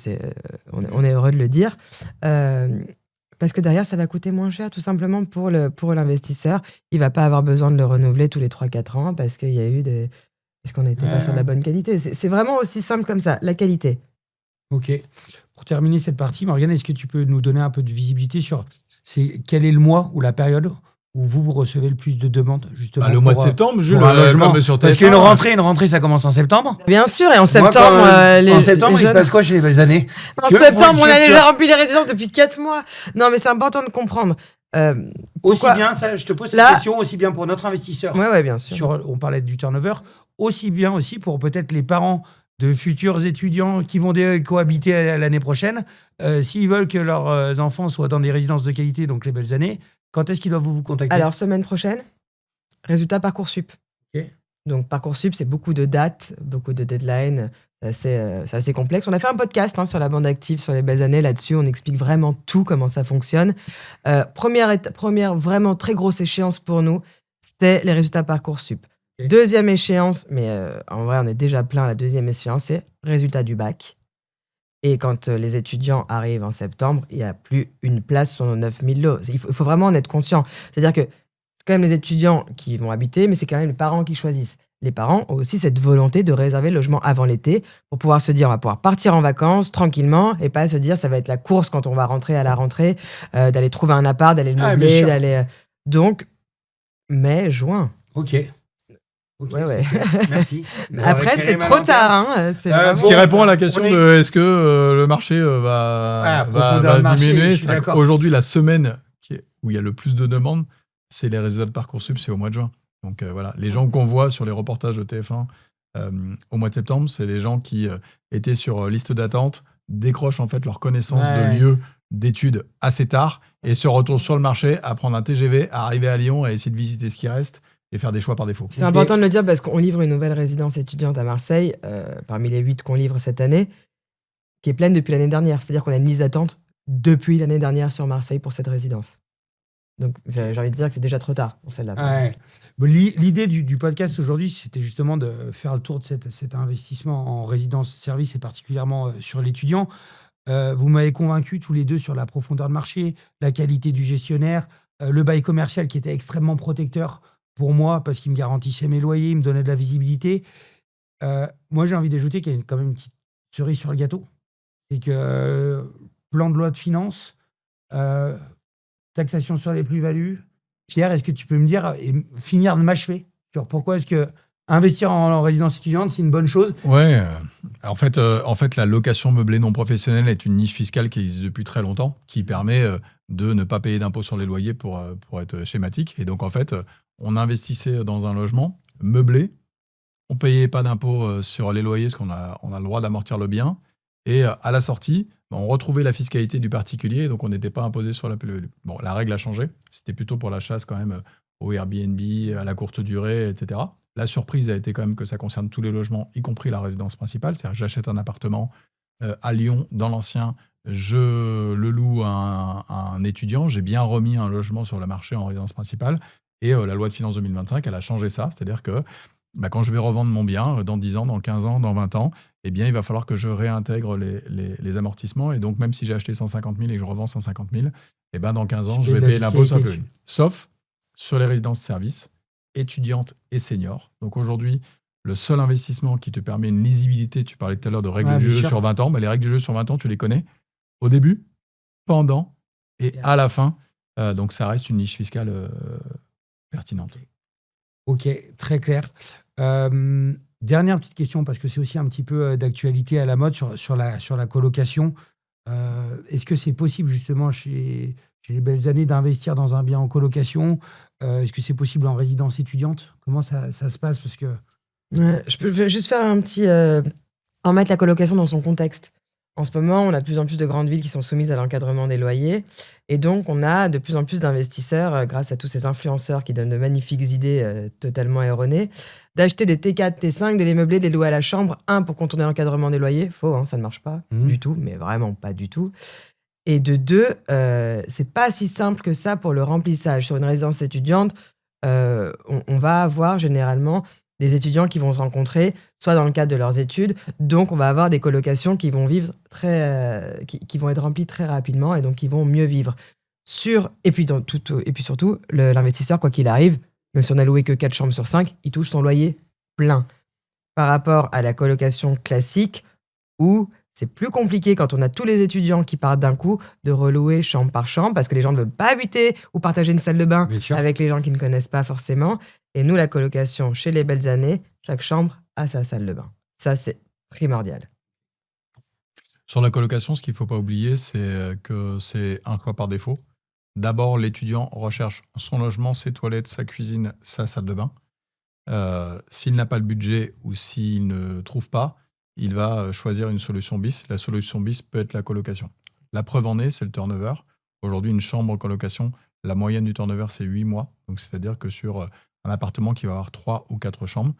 Speaker 2: on est heureux de le dire. Parce que derrière, ça va coûter moins cher, tout simplement, pour l'investisseur. Il ne va pas avoir besoin de le renouveler tous les 3-4 ans parce qu'il y a eu parce qu'on n'était pas sur de la bonne qualité. C'est vraiment aussi simple comme ça, la qualité.
Speaker 3: Ok. Pour terminer cette partie, Morgane, est-ce que tu peux nous donner un peu de visibilité sur quel est le mois ou la période où vous recevez le plus de demandes, justement
Speaker 1: le mois de septembre,
Speaker 3: comme sur TF1. Parce qu'une rentrée, ça commence en septembre.
Speaker 2: Bien sûr, et en septembre...
Speaker 3: en septembre, il se passe quoi chez les Belles Années?
Speaker 2: En septembre, on a déjà rempli les résidences depuis 4 mois. Non, mais c'est important de comprendre.
Speaker 3: Aussi bien, ça, je te pose cette question, aussi bien pour notre investisseur.
Speaker 2: Oui, bien sûr.
Speaker 3: On parlait du turnover, aussi bien aussi pour peut-être les parents de futurs étudiants qui vont cohabiter l'année prochaine. S'ils veulent que leurs enfants soient dans des résidences de qualité, donc les Belles Années, quand est-ce qu'ils doivent vous contacter?
Speaker 2: Alors, semaine prochaine, résultat Parcoursup.
Speaker 3: Okay.
Speaker 2: Donc, Parcoursup, c'est beaucoup de dates, beaucoup de deadlines. C'est assez complexe. On a fait un podcast sur la bande active, sur les Belles Années. Là-dessus, on explique vraiment tout, comment ça fonctionne. Première vraiment très grosse échéance pour nous, c'était les résultats Parcoursup. Okay. Deuxième échéance, mais en vrai, on est déjà plein. La deuxième échéance, c'est résultat du bac. Et quand les étudiants arrivent en septembre, il n'y a plus une place sur nos 9000 lots. Il faut vraiment en être conscient. C'est-à-dire que c'est quand même les étudiants qui vont habiter, mais c'est quand même les parents qui choisissent. Les parents ont aussi cette volonté de réserver le logement avant l'été pour pouvoir se dire on va pouvoir partir en vacances tranquillement et pas se dire ça va être la course quand on va rentrer à la rentrée, d'aller trouver un appart, d'aller le meubler, d'aller... Donc, mai, juin.
Speaker 3: Ok. Ok,
Speaker 2: Ouais.
Speaker 3: Merci.
Speaker 2: Après, c'est trop tard. Hein. C'est vraiment...
Speaker 1: Ce qui répond à la question de est-ce que le marché va diminuer. Aujourd'hui, la semaine où il y a le plus de demandes, c'est les résultats de Parcoursup, c'est au mois de juin. Donc voilà, les gens qu'on voit sur les reportages de TF1 au mois de septembre, c'est les gens qui étaient sur liste d'attente, décrochent en fait leur connaissance de lieu d'études assez tard et se retrouvent sur le marché à prendre un TGV, à arriver à Lyon, à essayer de visiter ce qui reste et faire des choix par défaut.
Speaker 2: C'est important de le dire parce qu'on livre une nouvelle résidence étudiante à Marseille, parmi les 8 qu'on livre cette année, qui est pleine depuis l'année dernière. C'est-à-dire qu'on a une liste d'attente depuis l'année dernière sur Marseille pour cette résidence. Donc j'ai envie de dire que c'est déjà trop tard pour celle-là.
Speaker 3: Ouais. Bon, l'idée du podcast aujourd'hui, c'était justement de faire le tour de cet investissement en résidence-service et particulièrement sur l'étudiant. Vous m'avez convaincu tous les deux sur la profondeur de marché, la qualité du gestionnaire, le bail commercial qui était extrêmement protecteur pour moi, parce qu'il me garantissait mes loyers, il me donnait de la visibilité. Moi, j'ai envie d'ajouter qu'il y a quand même une petite cerise sur le gâteau. C'est que plan de loi de finances, taxation sur les plus-values. Pierre, est-ce que tu peux me dire et finir de m'achever sur pourquoi est-ce que investir en résidence étudiante, c'est une bonne chose?
Speaker 1: Ouais. En fait, la location meublée non professionnelle est une niche fiscale qui existe depuis très longtemps, qui permet de ne pas payer d'impôts sur les loyers pour être schématique. Et donc, en fait, on investissait dans un logement meublé. On ne payait pas d'impôts sur les loyers parce qu'on a le droit d'amortir le bien. Et à la sortie, on retrouvait la fiscalité du particulier, donc on n'était pas imposé sur la plus-value. Bon, la règle a changé. C'était plutôt pour la chasse quand même au Airbnb, à la courte durée, etc. La surprise a été quand même que ça concerne tous les logements, y compris la résidence principale. C'est-à-dire que j'achète un appartement à Lyon, dans l'ancien, je le loue à un étudiant. J'ai bien remis un logement sur le marché en résidence principale. Et la loi de finances 2025, elle a changé ça. C'est-à-dire que quand je vais revendre mon bien dans 10 ans, dans 15 ans, dans 20 ans, eh bien, il va falloir que je réintègre les amortissements. Et donc, même si j'ai acheté 150 000 et que je revends 150 000, eh ben, dans 15 ans, je vais payer l'impôt sur la plus-value. Sauf sur les résidences-services, étudiantes et seniors. Donc aujourd'hui, le seul investissement qui te permet une lisibilité, tu parlais tout à l'heure de règles du jeu sur 20 ans, les règles du jeu sur 20 ans, tu les connais au début, pendant et à la fin. Donc ça reste une niche fiscale pertinente.
Speaker 3: Ok, très clair. Dernière petite question, parce que c'est aussi un petit peu d'actualité à la mode sur la colocation. Est-ce que c'est possible justement chez les belles années d'investir dans un bien en colocation? Est-ce que c'est possible en résidence étudiante? Comment ça se passe? Parce que...
Speaker 2: Je peux juste faire un petit... remettre la colocation dans son contexte. En ce moment, on a de plus en plus de grandes villes qui sont soumises à l'encadrement des loyers. Et donc, on a de plus en plus d'investisseurs, grâce à tous ces influenceurs qui donnent de magnifiques idées totalement erronées, d'acheter des T4, T5, de les meubler, de les louer à la chambre. Un, pour contourner l'encadrement des loyers. Faux, hein, ça ne marche pas du tout, mais vraiment pas du tout. Et de deux, c'est pas si simple que ça pour le remplissage. Sur une résidence étudiante, on va avoir généralement des étudiants qui vont se rencontrer, soit dans le cadre de leurs études, donc on va avoir des colocations qui vont vivre qui vont être remplies très rapidement et donc qui vont mieux vivre. Et puis surtout, l'investisseur, quoi qu'il arrive, même si on a loué que 4 chambres sur 5, il touche son loyer plein. Par rapport à la colocation classique, où c'est plus compliqué quand on a tous les étudiants qui partent d'un coup de relouer chambre par chambre parce que les gens ne veulent pas habiter ou partager une salle de bain avec les gens qui ne connaissent pas forcément. Et nous, la colocation, chez les belles années, chaque chambre a sa salle de bain. Ça, c'est primordial.
Speaker 1: Sur la colocation, ce qu'il ne faut pas oublier, c'est que c'est un choix par défaut. D'abord, l'étudiant recherche son logement, ses toilettes, sa cuisine, sa salle de bain. S'il n'a pas le budget ou s'il ne trouve pas, il va choisir une solution bis. La solution bis peut être la colocation. La preuve en est, c'est le turnover. Aujourd'hui, une chambre en colocation, la moyenne du turnover, c'est 8 mois. Donc, c'est-à-dire que sur un appartement qui va avoir 3 ou 4 chambres,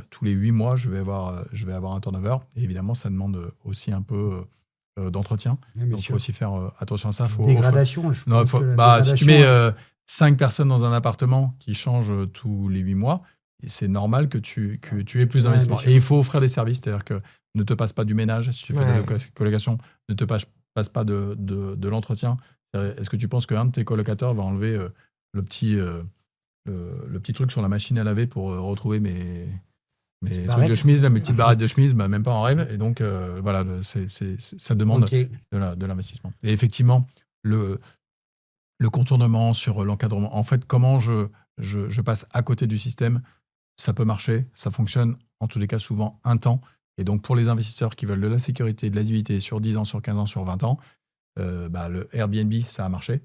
Speaker 1: tous les 8 mois, je vais avoir un turnover. Et évidemment, ça demande aussi un peu d'entretien. Donc, il faut aussi faire attention à ça.
Speaker 3: Dégradation, je pense que la
Speaker 1: si tu mets 5 personnes dans un appartement qui changent tous les 8 mois, c'est normal que tu aies plus d'investissement. Et il faut offrir des services, c'est-à-dire que ne te passe pas du ménage si tu fais de la colocation, ne te passe pas de l'entretien. Est-ce que tu penses qu'un de tes colocataires va enlever le petit truc sur la machine à laver pour retrouver mes trucs de chemise, mes petites barrettes de chemise, même pas en rêve. Et donc, voilà, ça demande de l'investissement. Et effectivement, le contournement sur l'encadrement, en fait, comment je passe à côté du système ça peut marcher, ça fonctionne en tous les cas souvent un temps. Et donc pour les investisseurs qui veulent de la sécurité, de la visibilité sur 10 ans, sur 15 ans, sur 20 ans, le Airbnb, ça a marché,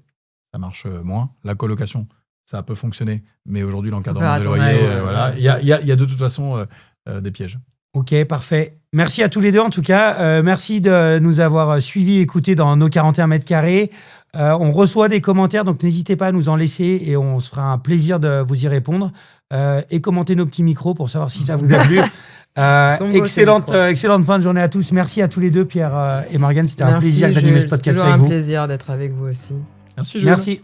Speaker 1: ça marche moins. La colocation, ça peut fonctionner, mais aujourd'hui l'encadrement des loyers, il y a de toute façon des pièges.
Speaker 3: Ok, parfait. Merci à tous les deux en tout cas. Merci de nous avoir suivis, écoutés dans nos 41 mètres carrés. On reçoit des commentaires, donc n'hésitez pas à nous en laisser et on se fera un plaisir de vous y répondre. Et commenter nos petits micros pour savoir si ça vous a plu. Excellente fin de journée à tous. Merci à tous les deux, Pierre et Morgane. C'était un plaisir d'animer ce podcast avec vous.
Speaker 2: C'est toujours un plaisir d'être avec vous aussi.
Speaker 1: Merci, Jules.
Speaker 3: Merci.